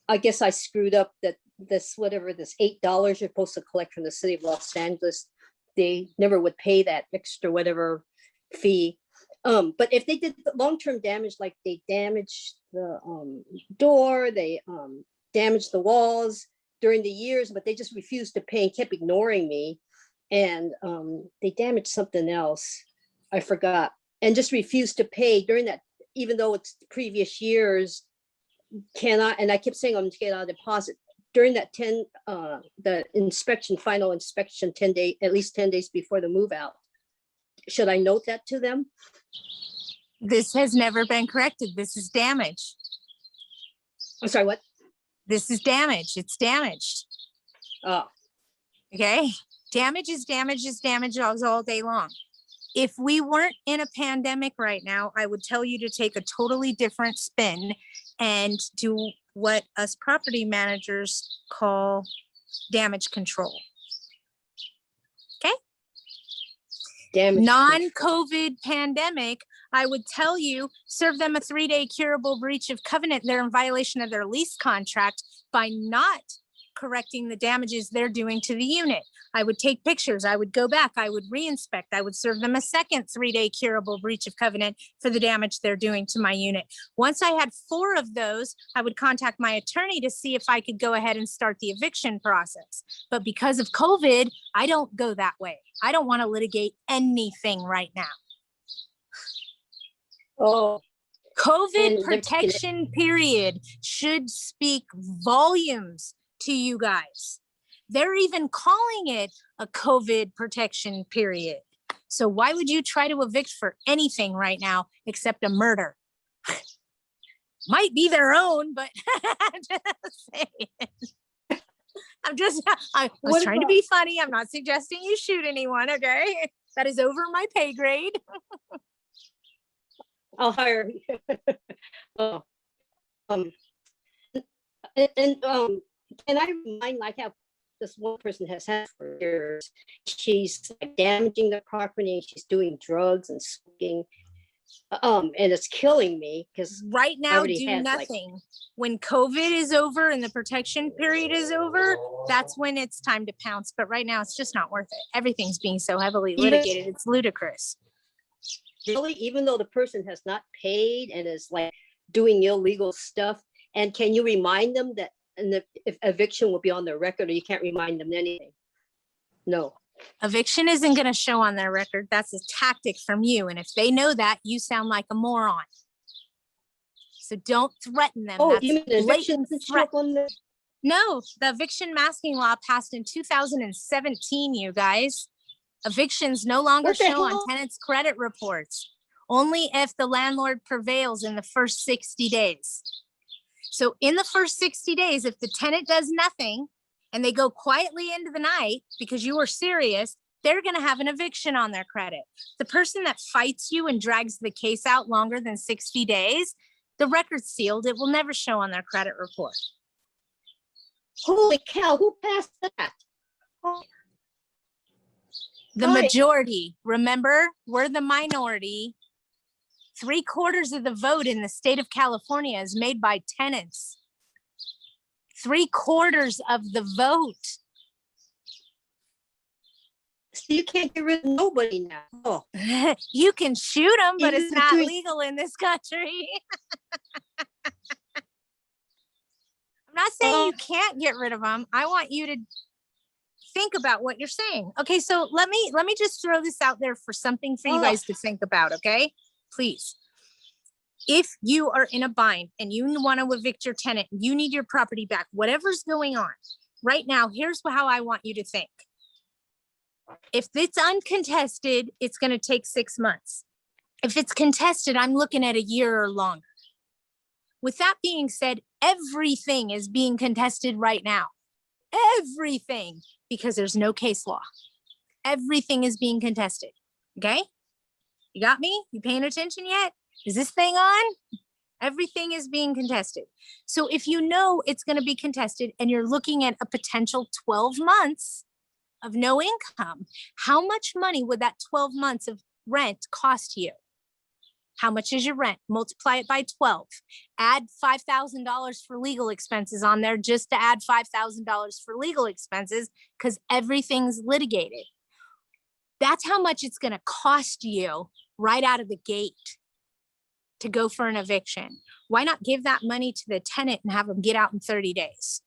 D: I guess I screwed up that this $8 you're supposed to collect from the city of Los Angeles, they never would pay that extra whatever fee. But if they did the long-term damage, like they damaged the door, they damaged the walls during the years, but they just refused to pay and kept ignoring me. And they damaged something else, I forgot, and just refused to pay during that, even though it's previous years, and I kept saying I'm to get out a deposit during that the final inspection, 10 days, at least 10 days before the move out. Should I note that to them?
A: This has never been corrected. This is damage.
D: I'm sorry, what?
A: This is damage. It's damaged.
D: Oh,
A: Okay. Damage is damage is damage all day long. If we weren't in a pandemic right now, I would tell you to take a totally different spin and do what us property managers call damage control. Okay.
D: damage.
A: Non-COVID pandemic, I would tell you, serve them a 3-day curable breach of covenant. They're in violation of their lease contract by not correcting the damages they're doing to the unit. I would take pictures. I would go back. I would reinspect. I would serve them a second 3-day curable breach of covenant for the damage they're doing to my unit. Once I had 4 of those, I would contact my attorney to see if I could go ahead and start the eviction process. But because of COVID, I don't go that way. I don't want to litigate anything right now.
D: Oh,
A: COVID
D: And
A: protection period should speak volumes to you guys. They're even calling it a COVID protection period. So why would you try to evict for anything right now except a murder? Might be their own, but I was
D: What
A: trying to
D: about-
A: be funny. I'm not suggesting you shoot anyone, okay? That is over my pay grade.
D: I'll hire. Oh, and can I remind, like, how this one person has had for years, she's like damaging the property, she's doing drugs and smoking, and it's killing me because
A: Right now,
D: already
A: do
D: had, like-
A: nothing. When COVID is over and the protection period is over, that's when it's time to pounce. But right now, it's just not worth it. Everything's being so heavily
D: Even-
A: litigated. It's ludicrous.
D: really, even though the person has not paid and is like doing illegal stuff, and can you remind them that if eviction will be on their record, or you can't remind them anything? No.
A: Eviction isn't going to show on their record. That's a tactic from you. And if they know that, you sound like a moron. So don't threaten them.
D: Oh,
A: That's
D: you mean eviction
A: blatant
D: doesn't show
A: threat.
D: up on the?
A: No, the eviction masking law passed in 2017, you guys. Evictions no longer
D: What the
A: show on
D: hell?
A: tenants' credit reports, only if the landlord prevails in the first 60 days. So in the first 60 days, if the tenant does nothing and they go quietly into the night because you are serious, they're going to have an eviction on their credit. The person that fights you and drags the case out longer than 60 days, the record's sealed. It will never show on their credit report.
D: Holy cow, who passed that? Oh,
A: The
D: Right.
A: majority, remember, we're the minority. 3/4 of the vote in the state of California is made by tenants. 3/4 of the vote.
D: so you can't get rid of nobody now. Oh,
A: You can shoot them, but it's
D: Even
A: not
D: doing-
A: legal in this country. Not saying you can't get rid of them. I want you to think about what you're saying. Okay, so let me just throw this out there for something for you guys to think about, okay? Please. If you are in a bind and you want to evict your tenant, you need your property back, whatever's going on right now, here's how I want you to think. If it's uncontested, it's going to take 6 months. If it's contested, I'm looking at a year or longer. With that being said, everything is being contested right now. Everything, because there's no case law. Everything is being contested. Okay? You got me? You paying attention yet? Is this thing on? Everything is being contested. So if you know it's going to be contested and you're looking at a potential 12 months of no income, how much money would that 12 months of rent cost you? How much is your rent? Multiply it by 12. Add $5,000 for legal expenses on there just to add $5,000 for legal expenses because everything's litigated. That's how much it's going to cost you right out of the gate to go for an eviction. Why not give that money to the tenant and have them get out in 30 days?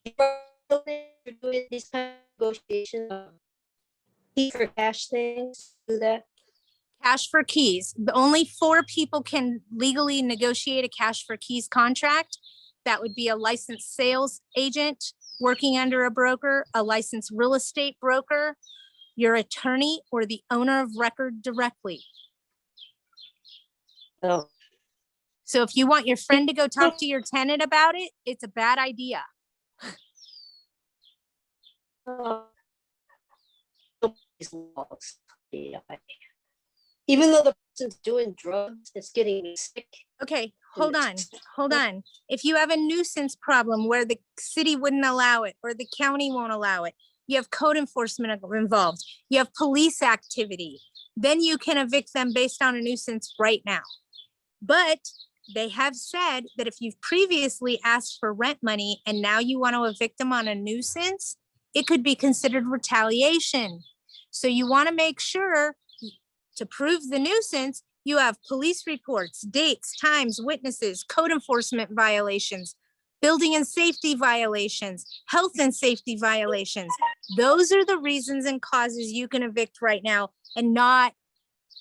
D: Doing these kind of negotiations, key for cash things, do that.
A: Cash for keys. The only 4 people can legally negotiate a cash for keys contract. That would be a licensed sales agent working under a broker, a licensed real estate broker, your attorney, or the owner of record directly.
D: Oh.
A: So if you want your friend to go talk to your tenant about it, it's a bad idea.
D: These laws. Yeah. Even though the person's doing drugs, it's getting me sick.
A: Okay, hold on. If you have a nuisance problem where the city wouldn't allow it or the county won't allow it, you have code enforcement involved, you have police activity, then you can evict them based on a nuisance right now. But they have said that if you've previously asked for rent money and now you want to evict them on a nuisance, it could be considered retaliation. So you want to make sure to prove the nuisance, you have police reports, dates, times, witnesses, code enforcement violations, building and safety violations, health and safety violations. Those are the reasons and causes you can evict right now and not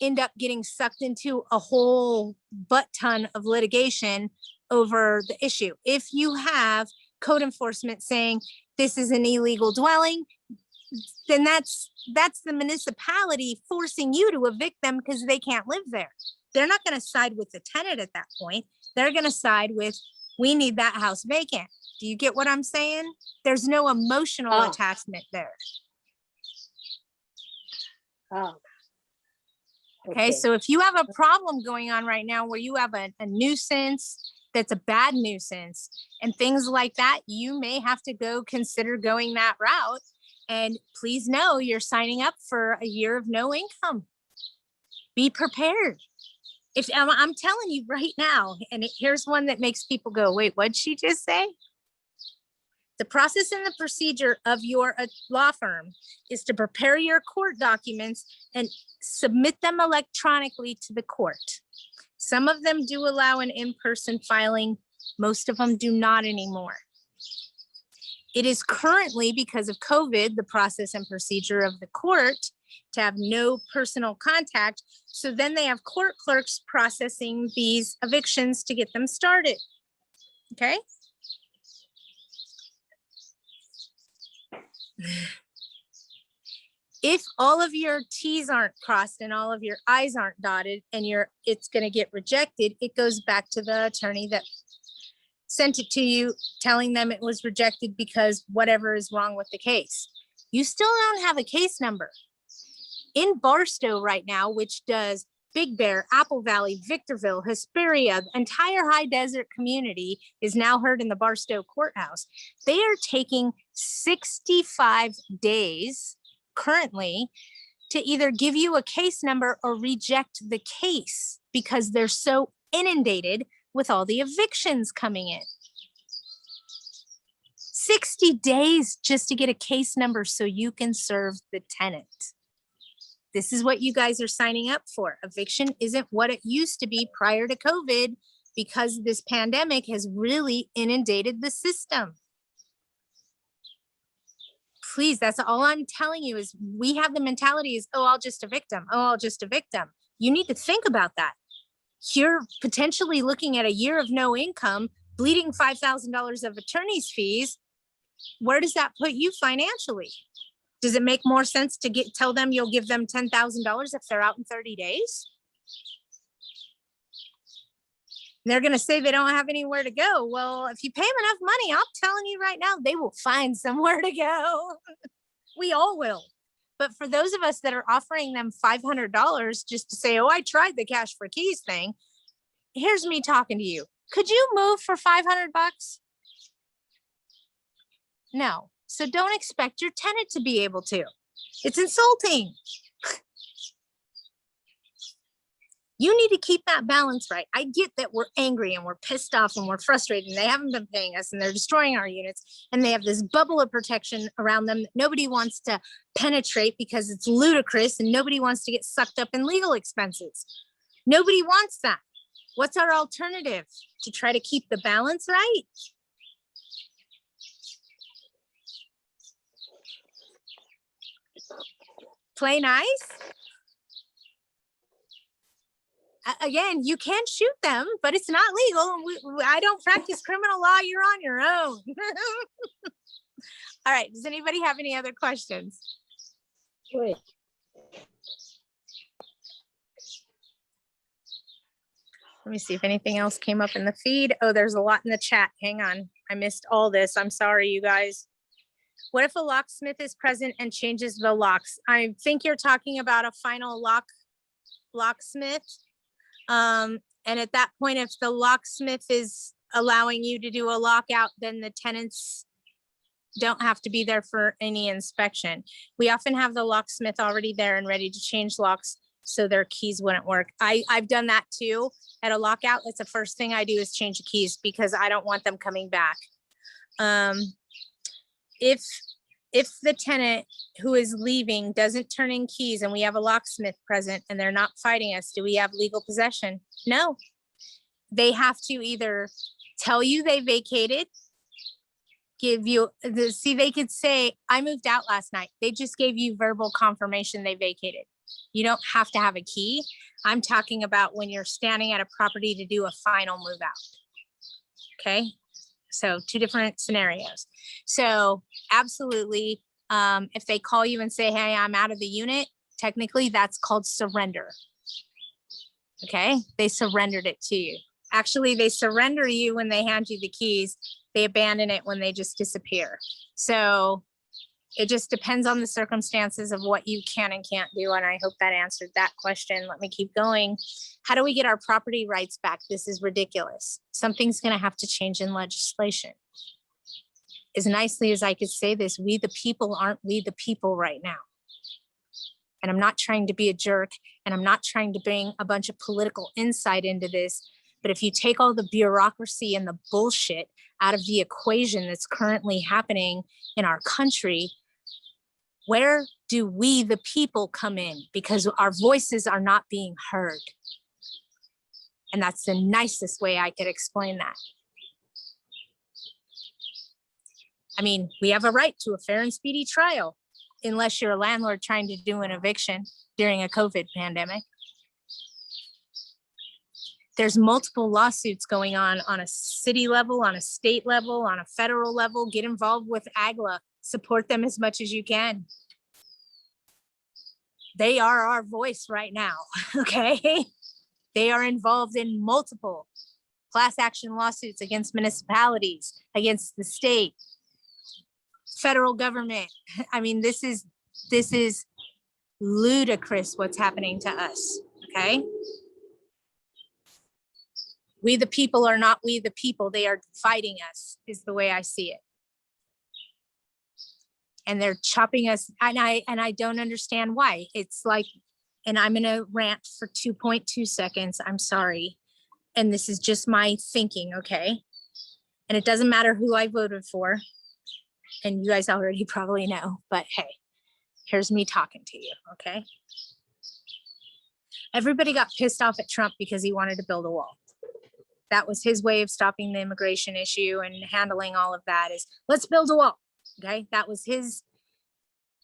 A: end up getting sucked into a whole butt ton of litigation over the issue. If you have code enforcement saying this is an illegal dwelling, then that's the municipality forcing you to evict them because they can't live there. They're not going to side with the tenant at that point. They're going to side with, we need that house vacant. Do you get what I'm saying? There's no emotional attachment there.
D: Oh.
A: Okay, so if you have a problem going on right now where you have a nuisance that's a bad nuisance and things like that, you may have to go consider going that route. And please know you're signing up for a year of no income. Be prepared. If I'm telling you right now, and here's one that makes people go, wait, what'd she just say? The process and the procedure of your law firm is to prepare your court documents and submit them electronically to the court. Some of them do allow an in-person filing. Most of them do not anymore. It is currently, because of COVID, the process and procedure of the court to have no personal contact. So then they have court clerks processing these evictions to get them started. Okay. If all of your T's aren't crossed and all of your I's aren't dotted and it's going to get rejected, it goes back to the attorney that sent it to you, telling them it was rejected because whatever is wrong with the case. You still don't have a case number. In Barstow right now, which does Big Bear, Apple Valley, Victorville, Hesperia, the entire high desert community is now heard in the Barstow courthouse. They are taking 65 days currently to either give you a case number or reject the case because they're so inundated with all the evictions coming in. 60 days just to get a case number so you can serve the tenant. This is what you guys are signing up for. Eviction isn't what it used to be prior to COVID because this pandemic has really inundated the system. Please, that's all I'm telling you is we have the mentality is, oh, I'll just evict them. Oh, I'll just evict them. You need to think about that. You're potentially looking at a year of no income, bleeding $5,000 of attorney's fees. Where does that put you financially? Does it make more sense to tell them you'll give them $10,000 if they're out in 30 days? They're going to say they don't have anywhere to go. Well, if you pay them enough money, I'm telling you right now, they will find somewhere to go. We all will. But for those of us that are offering them $500 just to say, oh, I tried the cash for keys thing. Here's me talking to you. Could you move for 500 bucks? No. So don't expect your tenant to be able to. It's insulting. You need to keep that balance right. I get that we're angry and we're pissed off and we're frustrated and they haven't been paying us and they're destroying our units and they have this bubble of protection around them that nobody wants to penetrate because it's ludicrous and nobody wants to get sucked up in legal expenses. Nobody wants that. What's our alternative? To try to keep the balance right? Play nice? Again, you can shoot them, but it's not legal. I don't practice criminal law. You're on your own. All right. Does anybody have any other questions?
D: Wait.
A: Let me see if anything else came up in the feed. Oh, there's a lot in the chat. Hang on. I missed all this. I'm sorry, you guys. What if a locksmith is present and changes the locks? I think you're talking about a final locksmith. And at that point, if the locksmith is allowing you to do a lockout, then the tenants don't have to be there for any inspection. We often have the locksmith already there and ready to change locks so their keys wouldn't work. I've done that too. At a lockout, that's the first thing I do is change the keys because I don't want them coming back. If the tenant who is leaving doesn't turn in keys and we have a locksmith present and they're not fighting us, do we have legal possession? No. They have to either tell you they vacated, they could say, I moved out last night. They just gave you verbal confirmation they vacated. You don't have to have a key. I'm talking about when you're standing at a property to do a final move out. Okay. So 2 different scenarios. So absolutely, if they call you and say, hey, I'm out of the unit, technically that's called surrender. Okay, they surrendered it to you. Actually, they surrender you when they hand you the keys. They abandon it when they just disappear. So it just depends on the circumstances of what you can and can't do. And I hope that answered that question. Let me keep going. How do we get our property rights back? This is ridiculous. Something's going to have to change in legislation. As nicely as I could say this, we the people aren't we the people right now. And I'm not trying to be a jerk, and I'm not trying to bring a bunch of political insight into this. But if you take all the bureaucracy and the bullshit out of the equation that's currently happening in our country, where do we the people come in? Because our voices are not being heard. And that's the nicest way I could explain that. I mean, we have a right to a fair and speedy trial, unless you're a landlord trying to do an eviction during a COVID pandemic. There's multiple lawsuits going on a city level, on a state level, on a federal level. Get involved with AGLA. Support them as much as you can. They are our voice right now, okay? They are involved in multiple class action lawsuits against municipalities, against the state, federal government. I mean, this is ludicrous what's happening to us, okay? We the people are not we the people. They are fighting us, is the way I see it. And they're chopping us, and I don't understand why. It's like, and I'm gonna rant for 2.2 seconds, I'm sorry. And this is just my thinking, okay? And it doesn't matter who I voted for. And you guys already probably know, but hey, here's me talking to you, okay? Everybody got pissed off at Trump because he wanted to build a wall. That was his way of stopping the immigration issue and handling all of that is, let's build a wall. Okay, that was his.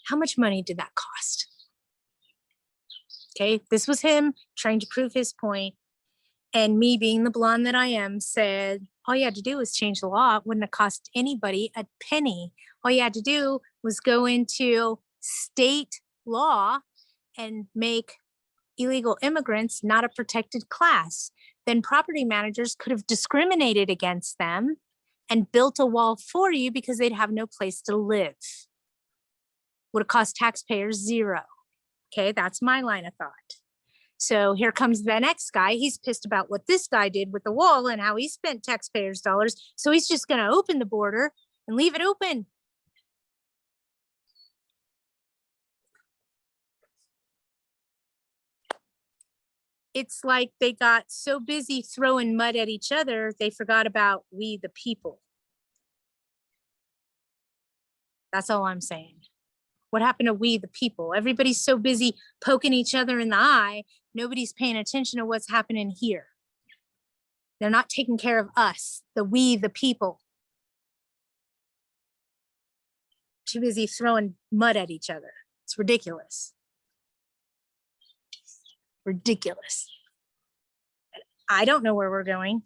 A: How much money did that cost? Okay, this was him trying to prove his point. And me being the blonde that I am said, all you had to do was change the law. It wouldn't have cost anybody a penny. All you had to do was go into state law and make illegal immigrants not a protected class. Then property managers could have discriminated against them and built a wall for you because they'd have no place to live. Would have cost taxpayers zero. Okay, that's my line of thought. So here comes the next guy. He's pissed about what this guy did with the wall and how he spent taxpayers' dollars. So he's just going to open the border and leave it open. It's like they got so busy throwing mud at each other, they forgot about we the people. That's all I'm saying. What happened to we the people? Everybody's so busy poking each other in the eye, nobody's paying attention to what's happening here. They're not taking care of us, we the people. Too busy throwing mud at each other. It's ridiculous. Ridiculous. I don't know where we're going.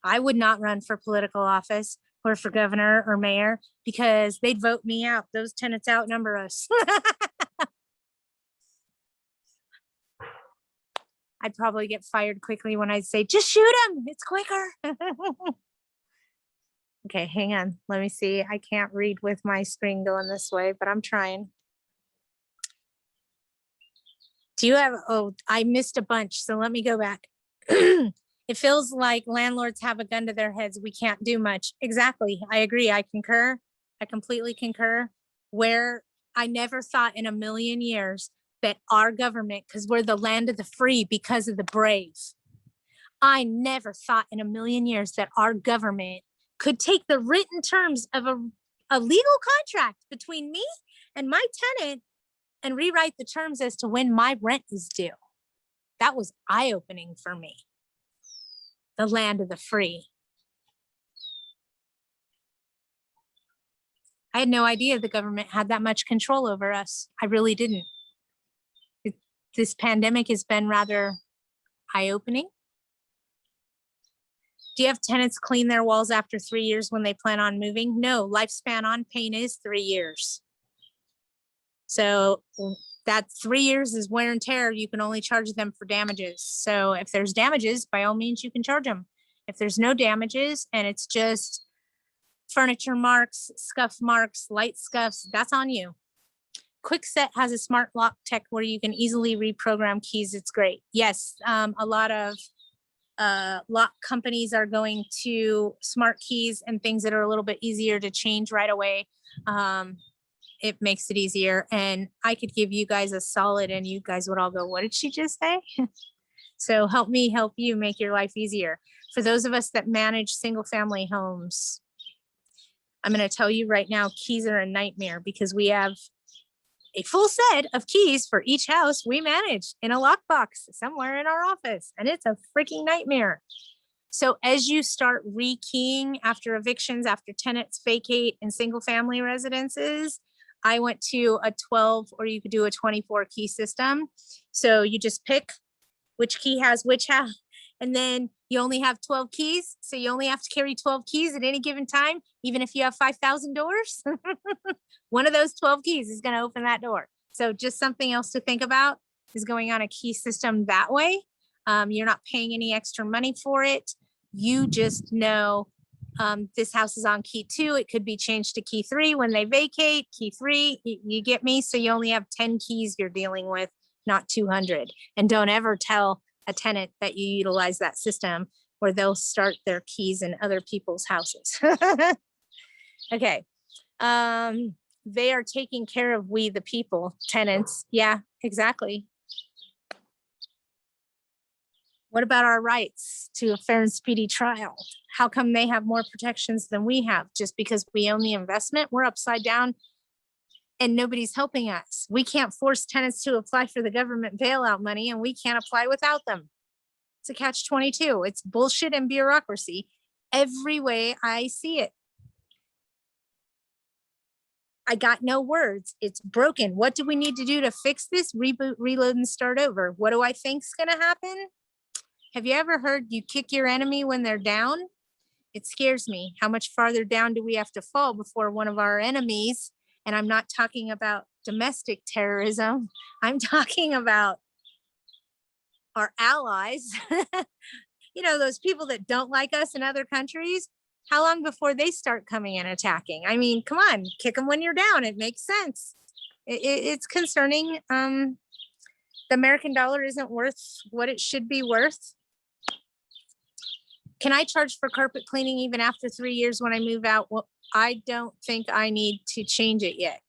A: I would not run for political office or for governor or mayor because they'd vote me out. Those tenants outnumber us. I'd probably get fired quickly when I'd say, just shoot them. It's quicker. Okay, hang on. Let me see. I can't read with my screen going this way, but I'm trying. Do you have, oh, I missed a bunch. So let me go back. It feels like landlords have a gun to their heads. We can't do much. Exactly. I agree. I concur. I completely concur. Where I never thought in a million years that our government, because we're the land of the free because of the brave. I never thought in a million years that our government could take the written terms of a legal contract between me and my tenant and rewrite the terms as to when my rent is due. That was eye-opening for me. The land of the free. I had no idea the government had that much control over us. I really didn't. This pandemic has been rather eye-opening. Do you have tenants clean their walls after 3 years when they plan on moving? No, lifespan on paint is 3 years. So that 3 years is wear and tear. You can only charge them for damages. So if there's damages, by all means, you can charge them. If there's no damages and it's just furniture marks, scuff marks, light scuffs, that's on you. Quickset has a smart lock tech where you can easily reprogram keys. It's great. Yes, a lot of lock companies are going to smart keys and things that are a little bit easier to change right away. It makes it easier. And I could give you guys a solid and you guys would all go, what did she just say? So help me help you make your life easier. For those of us that manage single family homes, I'm going to tell you right now, keys are a nightmare because we have a full set of keys for each house we manage in a lockbox somewhere in our office. And it's a freaking nightmare. So as you start rekeying after evictions, after tenants vacate in single family residences, I went to a 12 or you could do a 24 key system. So you just pick which key has which house, and then you only have 12 keys. So you only have to carry 12 keys at any given time, even if you have 5,000 doors. One of those 12 keys is going to open that door. So just something else to think about is going on a key system that way. You're not paying any extra money for it. You just know this house is on key 2. It could be changed to key 3 when they vacate. Key 3, you get me? So you only have 10 keys you're dealing with, not 200. And don't ever tell a tenant that you utilize that system or they'll start their keys in other people's houses. Okay. They are taking care of we the people, tenants. Yeah, exactly. What about our rights to a fair and speedy trial? How come they have more protections than we have? Just because we own the investment, we're upside down and nobody's helping us. We can't force tenants to apply for the government bailout money and we can't apply without them. It's a catch-22. It's bullshit and bureaucracy every way I see it. I got no words. It's broken. What do we need to do to fix this? Reboot, reload, and start over. What do I think's gonna happen? Have you ever heard you kick your enemy when they're down? It scares me. How much farther down do we have to fall before one of our enemies? And I'm not talking about domestic terrorism. I'm talking about our allies. You know, those people that don't like us in other countries. How long before they start coming and attacking? I mean, come on, kick them when you're down. It makes sense. It's concerning. The American dollar isn't worth what it should be worth. Can I charge for carpet cleaning even after 3 years when I move out? Well, I don't think I need to change it yet.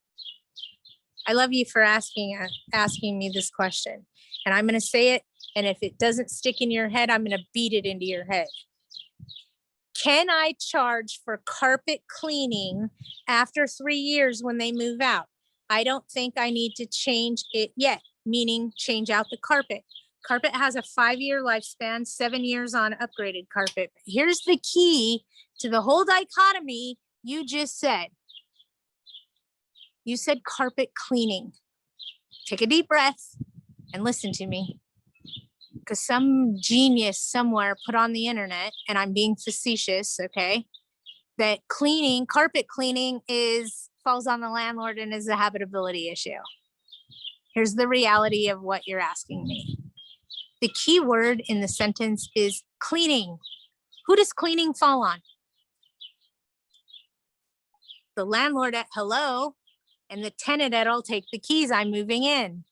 A: I love you for asking me this question, and I'm going to say it. And if it doesn't stick in your head, I'm going to beat it into your head. Can I charge for carpet cleaning after 3 years when they move out? I don't think I need to change it yet, meaning change out the carpet. Carpet has a 5-year lifespan, 7 years on upgraded carpet. Here's the key to the whole dichotomy you just said. You said carpet cleaning. Take a deep breath and listen to me. Because some genius somewhere put on the internet, and I'm being facetious, okay, that cleaning, carpet cleaning falls on the landlord and is a habitability issue. Here's the reality of what you're asking me. The key word in the sentence is cleaning. Who does cleaning fall on? The landlord at hello, and the tenant at I'll take the keys, I'm moving in.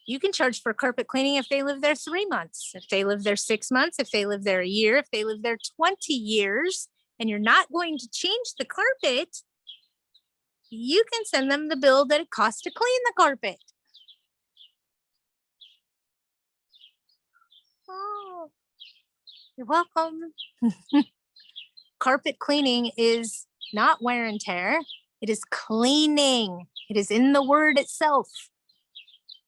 A: You can charge for carpet cleaning if they live there 3 months, if they live there 6 months, if they live there a year, if they live there 20 years, and you're not going to change the carpet, you can send them the bill that it costs to clean the carpet. Oh, you're welcome. Carpet cleaning is not wear and tear. It is cleaning. It is in the word itself.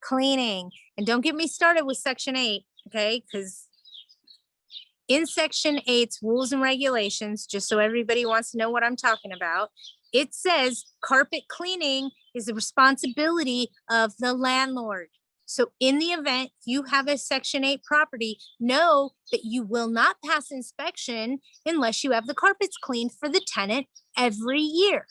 A: Cleaning. And don't get me started with Section 8, okay? Because in Section 8's rules and regulations, just so everybody wants to know what I'm talking about, it says carpet cleaning is the responsibility of the landlord. So in the event you have a Section 8 property, know that you will not pass inspection unless you have the carpets cleaned for the tenant every year.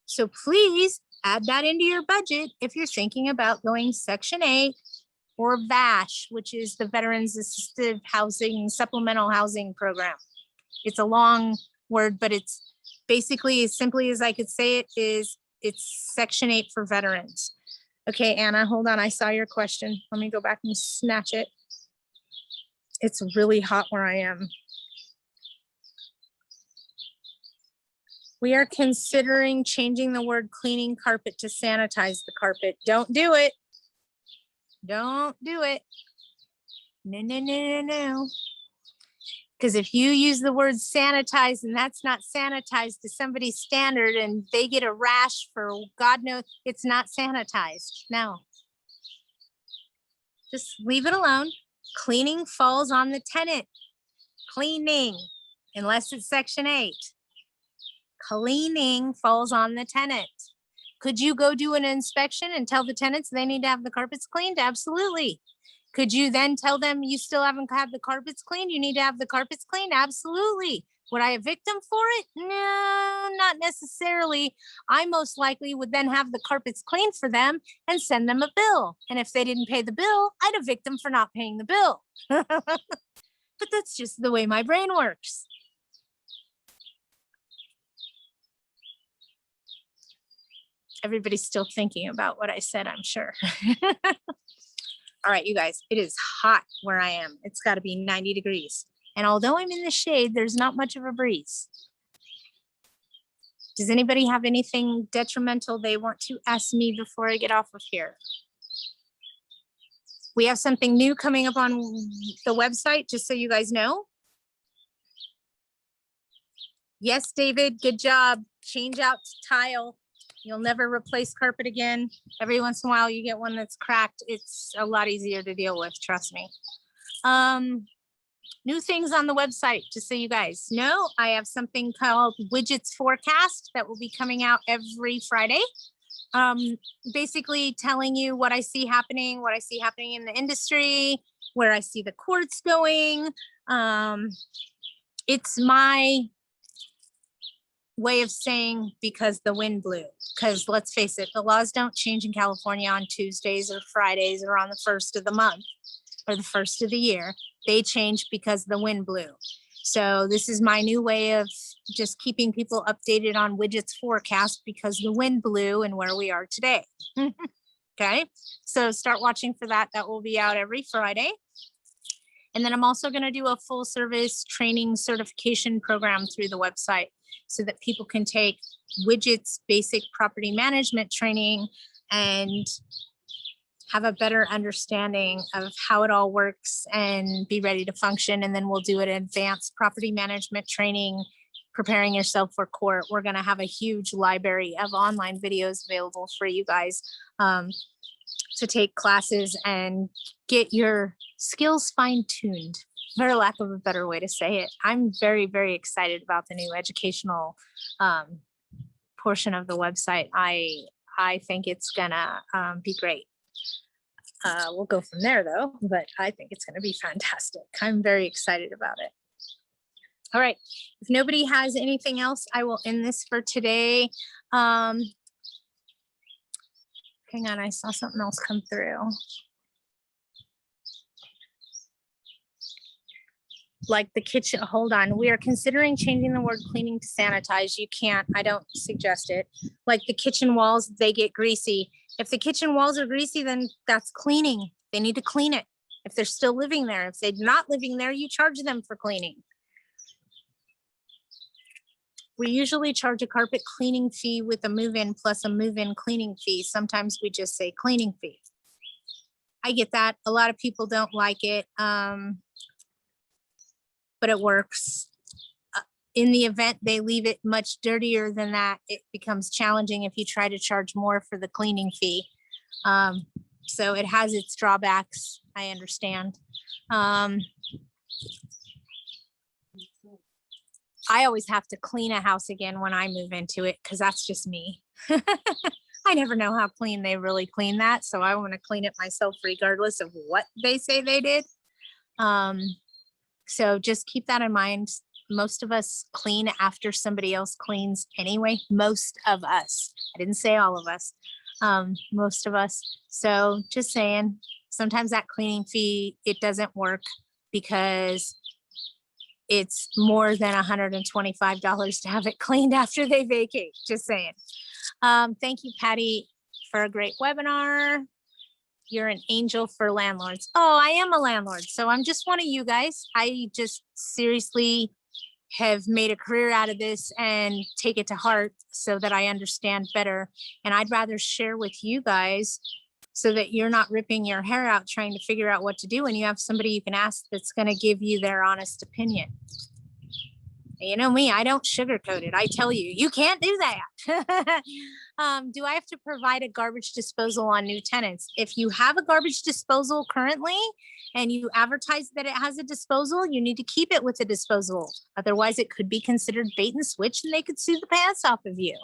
A: So please add that into your budget if you're thinking about going Section 8 or VASH, which is the Veterans Assisted Housing Supplemental Housing Program. It's a long word, but it's basically as simply as I could say it is it's Section 8 for veterans. Okay, Anna, hold on. I saw your question. Let me go back and snatch it. It's really hot where I am. We are considering changing the word cleaning carpet to sanitize the carpet. Don't do it. Don't do it. No, no, no, no, no. Because if you use the word sanitize and that's not sanitized to somebody's standard and they get a rash for God knows, it's not sanitized. No. Just leave it alone. Cleaning falls on the tenant. Cleaning, unless it's Section 8. Cleaning falls on the tenant. Could you go do an inspection and tell the tenants they need to have the carpets cleaned? Absolutely. Could you then tell them you still haven't had the carpets cleaned? You need to have the carpets cleaned? Absolutely. Would I evict them for it? No, not necessarily. I most likely would then have the carpets cleaned for them and send them a bill. And if they didn't pay the bill, I'd evict them for not paying the bill. But that's just the way my brain works. Everybody's still thinking about what I said, I'm sure. All right, you guys, it is hot where I am. It's got to be 90 degrees. And although I'm in the shade, there's not much of a breeze. Does anybody have anything detrimental they want to ask me before I get off of here? We have something new coming up on the website, just so you guys know. Yes, David, good job. Change out tile. You'll never replace carpet again. Every once in a while you get one that's cracked. It's a lot easier to deal with, trust me. New things on the website, just so you guys know, I have something called Widgets Forecast that will be coming out every Friday. Basically telling you what I see happening in the industry, where I see the courts going. It's my way of saying because the wind blew, because let's face it, the laws don't change in California on Tuesdays or Fridays or on the first of the month or the first of the year. They change because the wind blew. So this is my new way of just keeping people updated on Widgets Forecast because the wind blew and where we are today. Okay, so start watching for that. That will be out every Friday. And then I'm also going to do a full service training certification program through the website so that people can take Widgets basic property management training and have a better understanding of how it all works and be ready to function. And then we'll do an advanced property management training, preparing yourself for court. We're going to have a huge library of online videos available for you guys to take classes and get your skills fine-tuned, for lack of a better way to say it. I'm very, very excited about the new educational portion of the website. I think it's gonna be great. We'll go from there though, but I think it's gonna be fantastic. I'm very excited about it. All right, if nobody has anything else, I will end this for today. Hang on, I saw something else come through. Like the kitchen, hold on. We are considering changing the word cleaning to sanitize. You can't, I don't suggest it. Like the kitchen walls, they get greasy. If the kitchen walls are greasy, then that's cleaning. They need to clean it. If they're still living there, if they're not living there, you charge them for cleaning. We usually charge a carpet cleaning fee with a move-in plus a move-in cleaning fee. Sometimes we just say cleaning fee. I get that. A lot of people don't like it, but it works. In the event they leave it much dirtier than that, it becomes challenging if you try to charge more for the cleaning fee. So it has its drawbacks, I understand. I always have to clean a house again when I move into it because that's just me. I never know how clean they really clean that. So I want to clean it myself regardless of what they say they did. So just keep that in mind. Most of us clean after somebody else cleans anyway. Most of us. I didn't say all of us. Most of us. So just saying, sometimes that cleaning fee, it doesn't work because it's more than $125 to have it cleaned after they vacate. Just saying. Thank you, Patty, for a great webinar. You're an angel for landlords. Oh, I am a landlord. So I'm just one of you guys. I just seriously have made a career out of this and take it to heart so that I understand better. And I'd rather share with you guys so that you're not ripping your hair out trying to figure out what to do, and you have somebody you can ask that's going to give you their honest opinion. You know me, I don't sugarcoat it. I tell you, you can't do that. Do I have to provide a garbage disposal on new tenants? If you have a garbage disposal currently and you advertise that it has a disposal, you need to keep it with a disposal. Otherwise, it could be considered bait and switch and they could sue the pants off of you.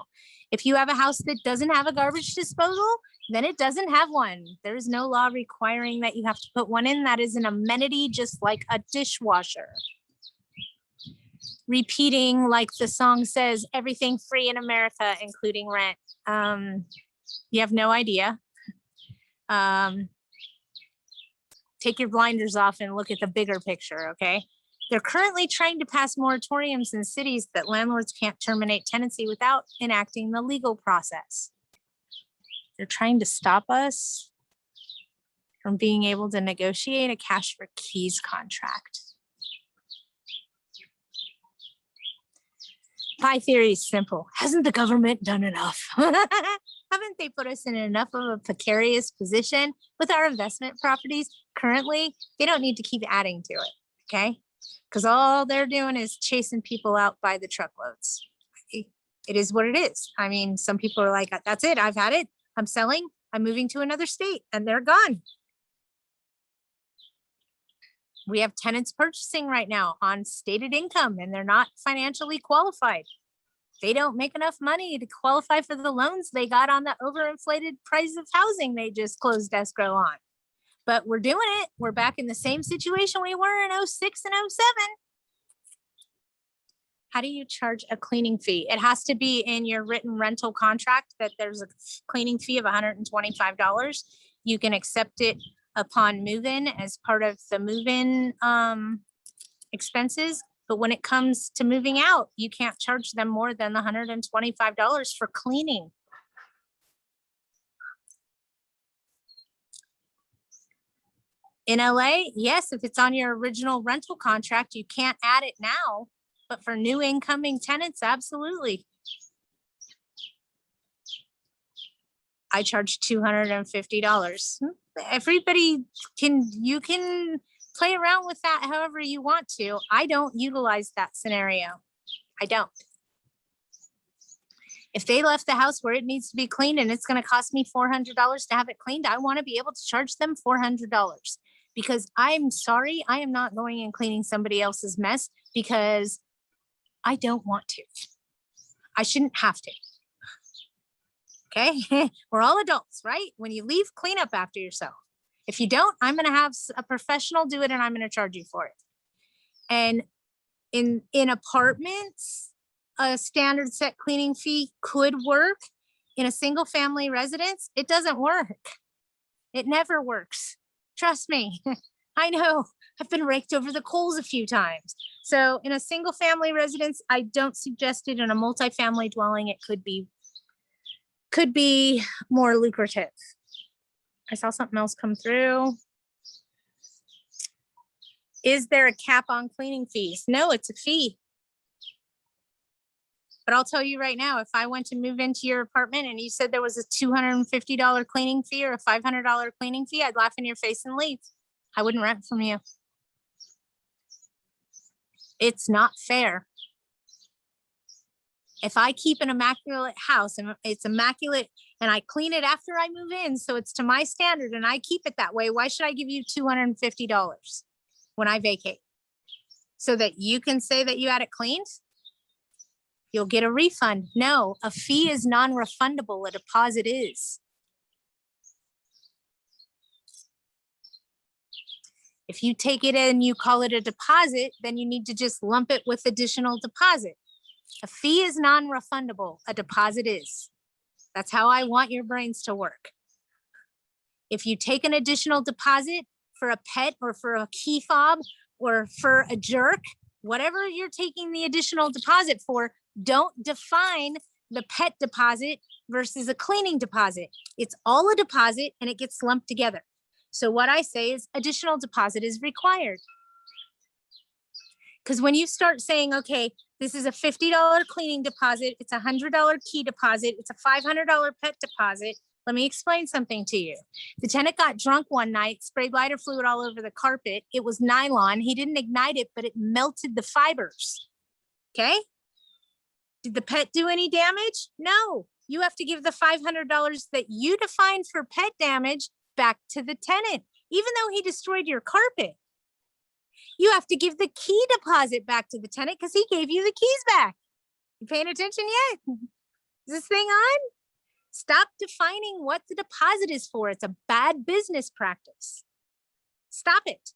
A: If you have a house that doesn't have a garbage disposal, then it doesn't have one. There is no law requiring that you have to put one in. That is an amenity, just like a dishwasher. Repeating, like the song says, everything free in America, including rent. You have no idea. Take your blinders off and look at the bigger picture, okay? They're currently trying to pass moratoriums in cities that landlords can't terminate tenancy without enacting the legal process. They're trying to stop us from being able to negotiate a cash for keys contract. My theory is simple. Hasn't the government done enough? Haven't they put us in enough of a precarious position with our investment properties currently? They don't need to keep adding to it, okay? Because all they're doing is chasing people out by the truckloads. It is what it is. I mean, some people are like, that's it. I've had it. I'm selling. I'm moving to another state and they're gone. We have tenants purchasing right now on stated income and they're not financially qualified. They don't make enough money to qualify for the loans they got on the overinflated price of housing they just closed escrow on. But we're doing it. We're back in the same situation we were in 06 and 07. How do you charge a cleaning fee? It has to be in your written rental contract that there's a cleaning fee of $125. You can accept it upon move-in as part of the move-in expenses. But when it comes to moving out, you can't charge them more than the $125 for cleaning. In LA, yes, if it's on your original rental contract, you can't add it now. But for new incoming tenants, absolutely. I charge $250. Everybody you can play around with that however you want to. I don't utilize that scenario. I don't. If they left the house where it needs to be cleaned and it's going to cost me $400 to have it cleaned, I want to be able to charge them $400 because I'm sorry, I am not going and cleaning somebody else's mess because I don't want to. I shouldn't have to. Okay, we're all adults, right? When you leave, clean up after yourself. If you don't, I'm going to have a professional do it and I'm going to charge you for it. And in apartments, a standard set cleaning fee could work. In a single family residence, it doesn't work. It never works. Trust me. I know. I've been raked over the coals a few times. So in a single family residence, I don't suggest it. In a multifamily dwelling, it could be more lucrative. I saw something else come through. Is there a cap on cleaning fees? No, it's a fee. But I'll tell you right now, if I went to move into your apartment and you said there was a $250 cleaning fee or a $500 cleaning fee, I'd laugh in your face and leave. I wouldn't rent from you. It's not fair. If I keep an immaculate house and it's immaculate and I clean it after I move in, so it's to my standard and I keep it that way, why should I give you $250 when I vacate? So that you can say that you had it cleaned? You'll get a refund. No, a fee is non-refundable. A deposit is. If you take it and you call it a deposit, then you need to just lump it with additional deposit. A fee is non-refundable. A deposit is. That's how I want your brains to work. If you take an additional deposit for a pet or for a key fob or for a jerk, whatever you're taking the additional deposit for, don't define the pet deposit versus a cleaning deposit. It's all a deposit and it gets lumped together. So what I say is additional deposit is required. Because when you start saying, okay, this is a $50 cleaning deposit, it's a $100 key deposit, it's a $500 pet deposit. Let me explain something to you. The tenant got drunk one night, sprayed lighter fluid all over the carpet. It was nylon. He didn't ignite it, but it melted the fibers. Okay? Did the pet do any damage? No. You have to give the $500 that you defined for pet damage back to the tenant, even though he destroyed your carpet. You have to give the key deposit back to the tenant because he gave you the keys back. You paying attention yet? Is this thing on? Stop defining what the deposit is for. It's a bad business practice. Stop it.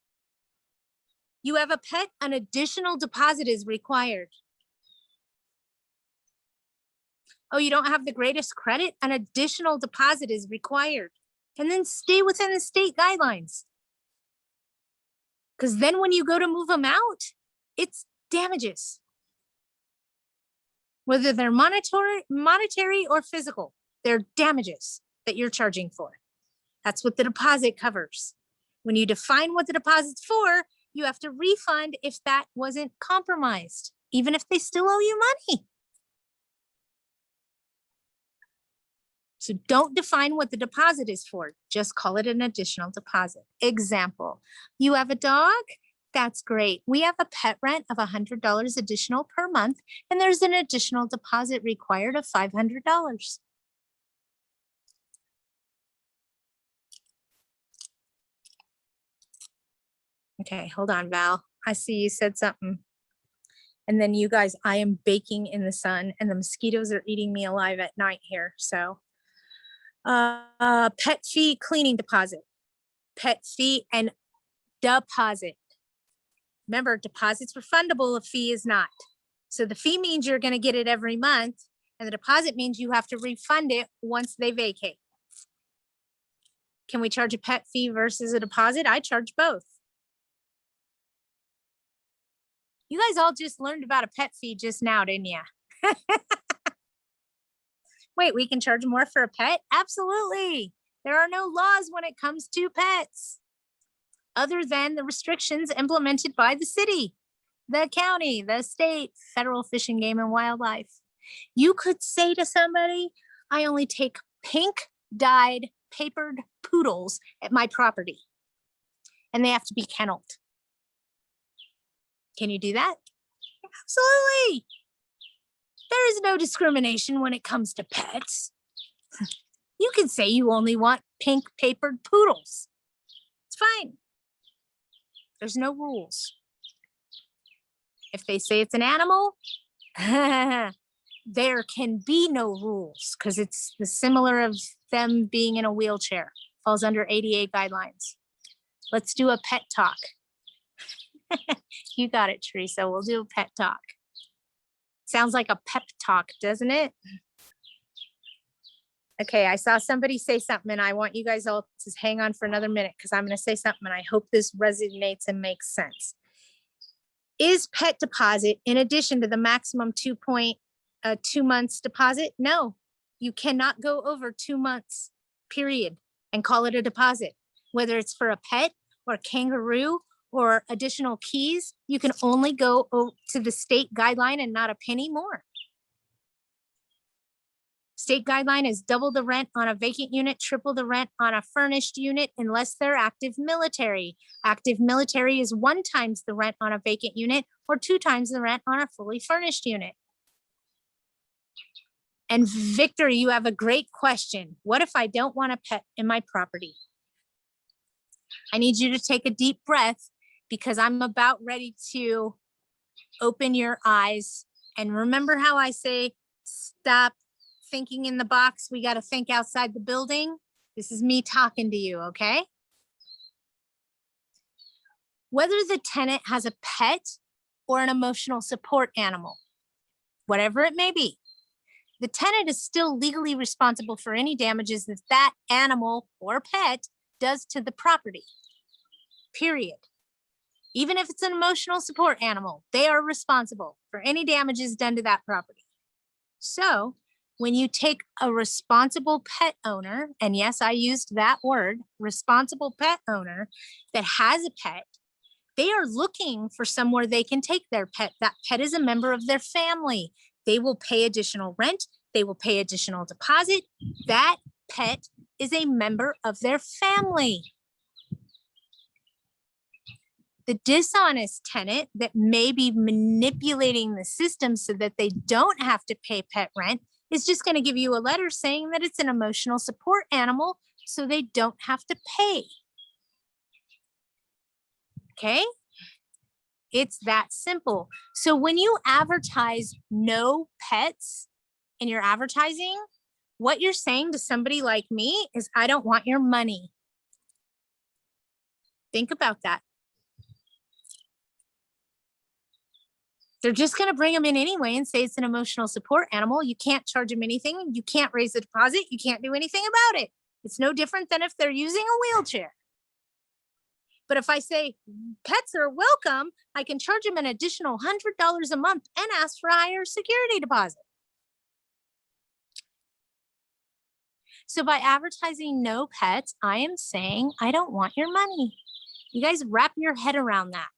A: You have a pet, an additional deposit is required. Oh, you don't have the greatest credit? An additional deposit is required. And then stay within the state guidelines. Because then when you go to move them out, it's damages. Whether they're monetary or physical, they're damages that you're charging for. That's what the deposit covers. When you define what the deposit's for, you have to refund if that wasn't compromised, even if they still owe you money. So don't define what the deposit is for. Just call it an additional deposit. Example, you have a dog that's great. We have a pet rent of $100 additional per month, and there's an additional deposit required of $500. Okay, hold on, Val. I see you said something. And then you guys, I am baking in the sun and the mosquitoes are eating me alive at night here. So pet fee cleaning deposit, pet fee and deposit. Remember, deposit's refundable, a fee is not. So the fee means you're going to get it every month, and the deposit means you have to refund it once they vacate. Can we charge a pet fee versus a deposit? I charge both. You guys all just learned about a pet fee just now, didn't you? Wait, we can charge more for a pet? Absolutely. There are no laws when it comes to pets, other than the restrictions implemented by the city, the county, the state, federal Fish and Game and Wildlife. You could say to somebody, I only take pink dyed papered poodles at my property, and they have to be kenneled. Can you do that? Absolutely. There is no discrimination when it comes to pets. You can say you only want pink papered poodles. It's fine. There's no rules. If they say it's an animal, there can be no rules because it's the similar of them being in a wheelchair. Falls under ADA guidelines. Let's do a pet talk. You got it, Teresa. We'll do a pet talk. Sounds like a pep talk, doesn't it? Okay, I saw somebody say something and I want you guys all to hang on for another minute because I'm going to say something and I hope this resonates and makes sense. Is pet deposit in addition to the maximum 2 months deposit? No, you cannot go over 2 months, period, and call it a deposit. Whether it's for a pet or a kangaroo or additional keys, you can only go to the state guideline and not a penny more. State guideline is double the rent on a vacant unit, triple the rent on a furnished unit unless they're active military. Active military is 1 times the rent on a vacant unit or 2 times the rent on a fully furnished unit. And Victor, you have a great question. What if I don't want a pet in my property? I need you to take a deep breath because I'm about ready to open your eyes. And remember how I say, stop thinking in the box. We got to think outside the building. This is me talking to you, okay? Whether the tenant has a pet or an emotional support animal, whatever it may be, the tenant is still legally responsible for any damages that that animal or pet does to the property, period. Even if it's an emotional support animal, they are responsible for any damages done to that property. So when you take a responsible pet owner, and yes, I used that word, responsible pet owner that has a pet, they are looking for somewhere they can take their pet. That pet is a member of their family. They will pay additional rent. They will pay additional deposit. That pet is a member of their family. The dishonest tenant that may be manipulating the system so that they don't have to pay pet rent is just going to give you a letter saying that it's an emotional support animal so they don't have to pay. Okay? It's that simple. So when you advertise no pets in your advertising, what you're saying to somebody like me is, I don't want your money. Think about that. They're just going to bring them in anyway and say it's an emotional support animal. You can't charge them anything. You can't raise the deposit. You can't do anything about it. It's no different than if they're using a wheelchair. But if I say pets are welcome, I can charge them an additional $100 a month and ask for a higher security deposit. So by advertising no pets, I am saying I don't want your money. You guys wrap your head around that.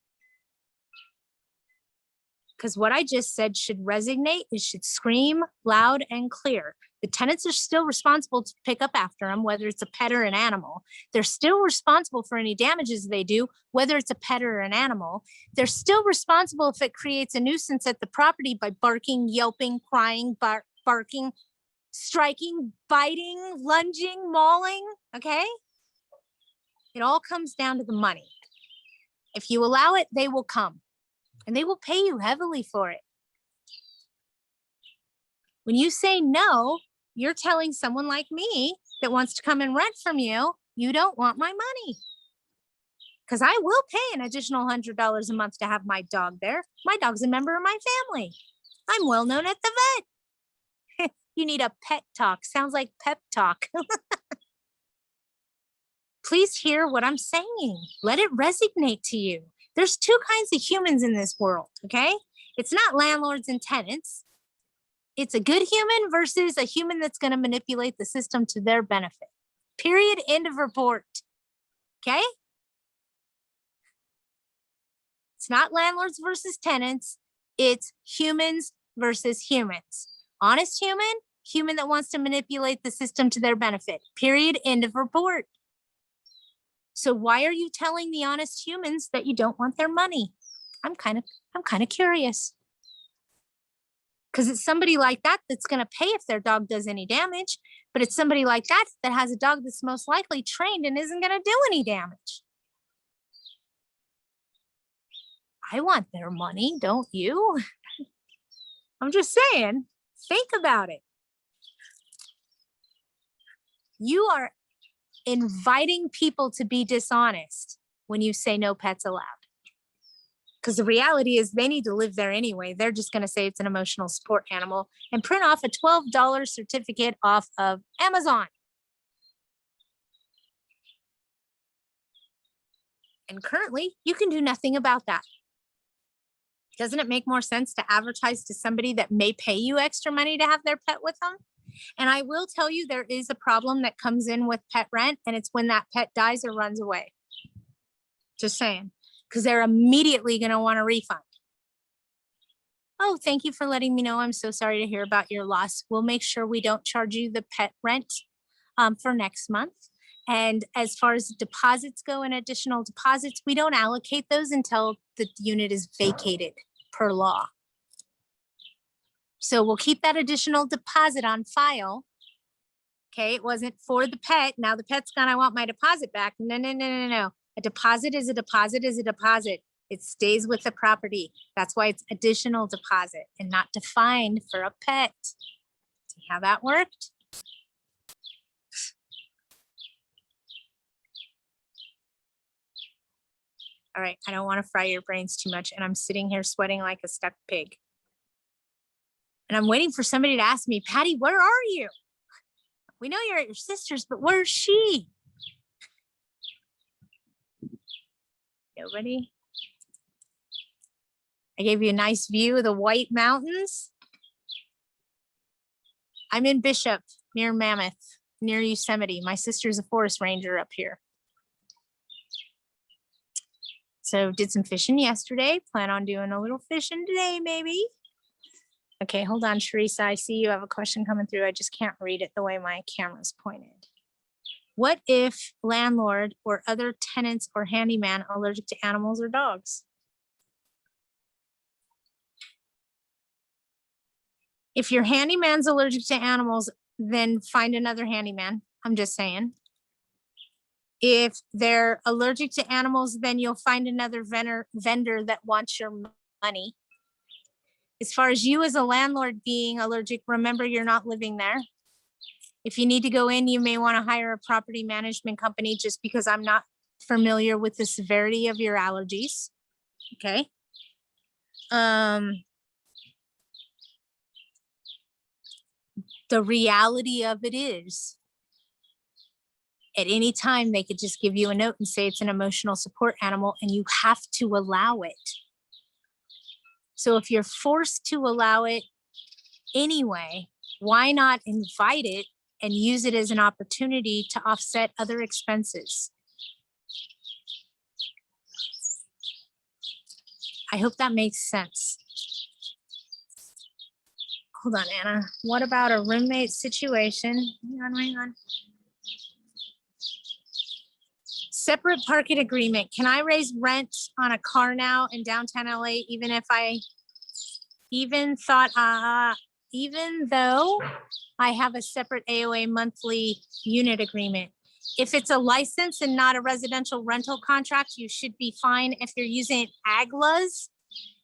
A: Because what I just said should resonate, it should scream loud and clear. The tenants are still responsible to pick up after them, whether it's a pet or an animal. They're still responsible for any damages they do, whether it's a pet or an animal. They're still responsible if it creates a nuisance at the property by barking, yelping, crying, barking, striking, biting, lunging, mauling, okay? It all comes down to the money. If you allow it, they will come and they will pay you heavily for it. When you say no, you're telling someone like me that wants to come and rent from you, you don't want my money. Because I will pay an additional $100 a month to have my dog there. My dog's a member of my family. I'm well known at the vet. You need a pet talk. Sounds like pep talk. Please hear what I'm saying. Let it resonate to you. There's two kinds of humans in this world, okay? It's not landlords and tenants. It's a good human versus a human that's going to manipulate the system to their benefit. Period. End of report. Okay? It's not landlords versus tenants. It's humans versus humans. Honest human, human that wants to manipulate the system to their benefit. Period. End of report. So why are you telling the honest humans that you don't want their money? I'm kind of curious. Because it's somebody like that that's going to pay if their dog does any damage, but it's somebody like that that has a dog that's most likely trained and isn't going to do any damage. I want their money, don't you? I'm just saying, think about it. You are inviting people to be dishonest when you say no pets allowed. Because the reality is they need to live there anyway. They're just going to say it's an emotional support animal and print off a $12 certificate off of Amazon. And currently, you can do nothing about that. Doesn't it make more sense to advertise to somebody that may pay you extra money to have their pet with them? And I will tell you, there is a problem that comes in with pet rent, and it's when that pet dies or runs away. Just saying. Because they're immediately going to want a refund. Oh, thank you for letting me know. I'm so sorry to hear about your loss. We'll make sure we don't charge you the pet rent for next month. And as far as deposits go and additional deposits, we don't allocate those until the unit is vacated per law. So we'll keep that additional deposit on file. Okay, it wasn't for the pet. Now the pet's gone, I want my deposit back. No, no, no, no, no. A deposit is a deposit is a deposit. It stays with the property. That's why it's additional deposit and not defined for a pet. See how that worked? All right, I don't want to fry your brains too much, and I'm sitting here sweating like a stuck pig. And I'm waiting for somebody to ask me, Patty, where are you? We know you're at your sister's, but where's she? Nobody? I gave you a nice view of the White Mountains. I'm in Bishop, near Mammoth, near Yosemite. My sister's a forest ranger up here. So did some fishing yesterday. Plan on doing a little fishing today, maybe. Okay, hold on, Teresa. I see you have a question coming through. I just can't read it the way my camera's pointed. What if landlord or other tenants or handyman allergic to animals or dogs? If your handyman's allergic to animals, then find another handyman. I'm just saying. If they're allergic to animals, then you'll find another vendor that wants your money. As far as you as a landlord being allergic, remember you're not living there. If you need to go in, you may want to hire a property management company, just because I'm not familiar with the severity of your allergies. Okay. The reality of it is, at any time, they could just give you a note and say it's an emotional support animal, and you have to allow it. So if you're forced to allow it anyway, why not invite it and use it as an opportunity to offset other expenses? I hope that makes sense. hold on, Anna. What about a roommate situation? Hang on. Separate parking agreement. Can I raise rent on a car now in downtown LA, even though I have a separate AOA monthly unit agreement? If it's a license and not a residential rental contract, you should be fine. If you're using AGLAs,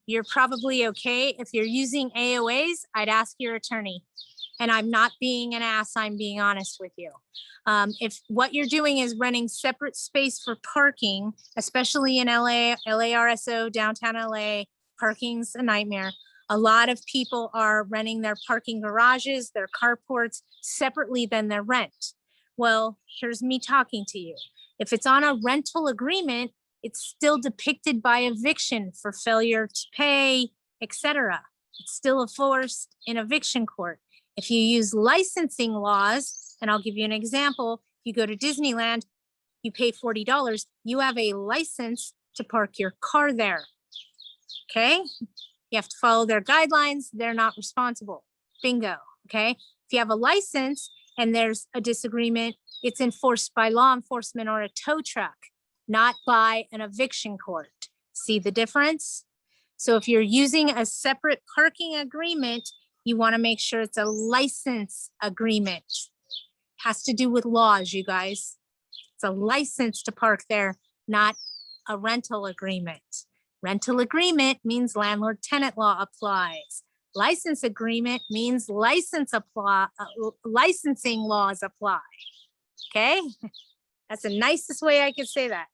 A: you're probably okay. If you're using AOAs, I'd ask your attorney. And I'm not being an ass, I'm being honest with you. If what you're doing is renting separate space for parking, especially in LA, LARSO, downtown LA, parking's a nightmare. A lot of people are renting their parking garages, their carports separately than their rent. Well, here's me talking to you. If it's on a rental agreement, it's still depicted by eviction for failure to pay, etc. It's still enforced in eviction court. If you use licensing laws, and I'll give you an example, you go to Disneyland, you pay $40, you have a license to park your car there. Okay? You have to follow their guidelines. They're not responsible. Bingo. Okay? If you have a license and there's a disagreement, it's enforced by law enforcement or a tow truck, not by an eviction court. See the difference? So if you're using a separate parking agreement, you want to make sure it's a license agreement. Has to do with laws, you guys. It's a license to park there, not a rental agreement. Rental agreement means landlord-tenant law applies. License agreement means licensing laws apply. Okay? That's the nicest way I could say that.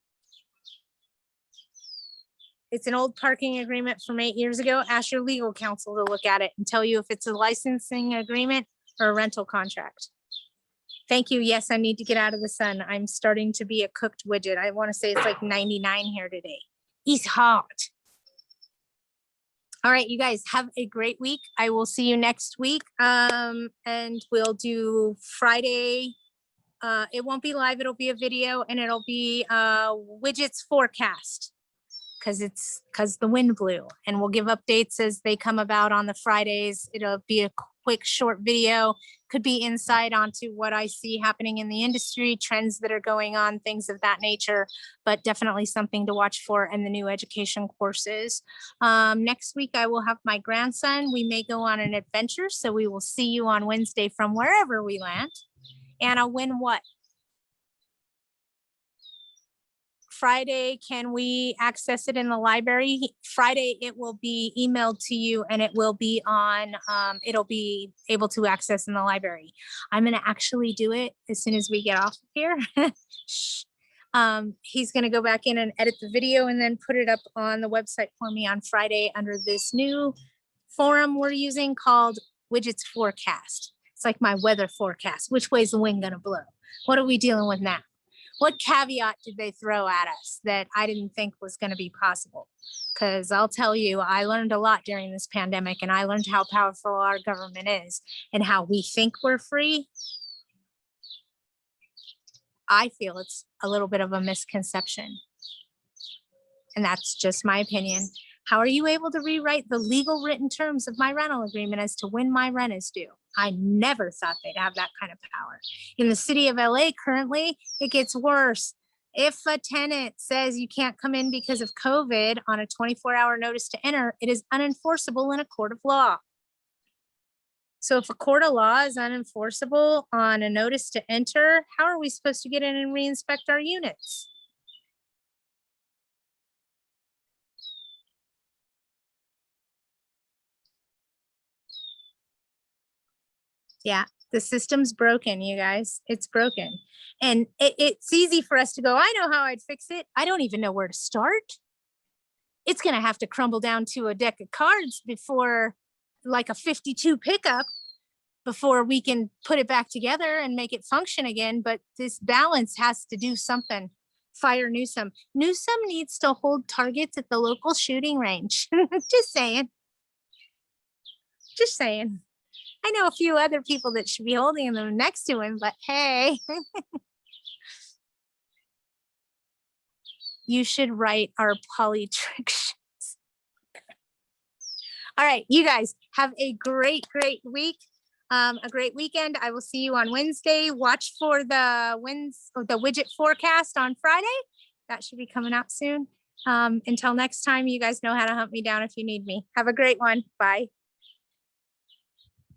A: It's an old parking agreement from 8 years ago. Ask your legal counsel to look at it and tell you if it's a licensing agreement or a rental contract. Thank you. Yes, I need to get out of the sun. I'm starting to be a cooked widget. I want to say it's like 99 here today. It's hot. All right, you guys have a great week. I will see you next week. And we'll do Friday. It won't be live. It'll be a video and it'll be Widgets Forecast. Because the wind blew, and we'll give updates as they come about on the Fridays. It'll be a quick short video, could be insight onto what I see happening in the industry, trends that are going on, things of that nature, but definitely something to watch for in the new education courses. Next week, I will have my grandson. We may go on an adventure, so we will see you on Wednesday from wherever we land. Anna, when what? Friday, can we access it in the library? Friday, it will be emailed to you and it will be on, it'll be able to access in the library. I'm gonna actually do it as soon as we get off of here. He's gonna go back in and edit the video and then put it up on the website for me on Friday under this new forum we're using called Widgets Forecast. It's like my weather forecast. Which way is the wind gonna blow? What are we dealing with now? What caveat did they throw at us that I didn't think was going to be possible? Because I'll tell you, I learned a lot during this pandemic, and I learned how powerful our government is and how we think we're free. I feel it's a little bit of a misconception. And that's just my opinion. How are you able to rewrite the legal written terms of my rental agreement as to when my rent is due? I never thought they'd have that kind of power. In the city of LA currently, it gets worse. If a tenant says you can't come in because of COVID on a 24-hour notice to enter, it is unenforceable in a court of law. So if a court of law is unenforceable on a notice to enter, how are we supposed to get in and re-inspect our units? Yeah, the system's broken, you guys. It's broken. And it's easy for us to go, I know how I'd fix it. I don't even know where to start. It's going to have to crumble down to a deck of cards before, like a 52 pickup, before we can put it back together and make it function again. But this balance has to do something. Fire Newsom. Newsom needs to hold targets at the local shooting range. Just saying. Just saying. I know a few other people that should be holding them next to him, but hey. You should write our polytrick. All right, you guys have a great week. A great weekend. I will see you on Wednesday. Watch for the widget forecast on Friday. That should be coming out soon. Until next time, you guys know how to hunt me down if you need me. Have a great one. Bye.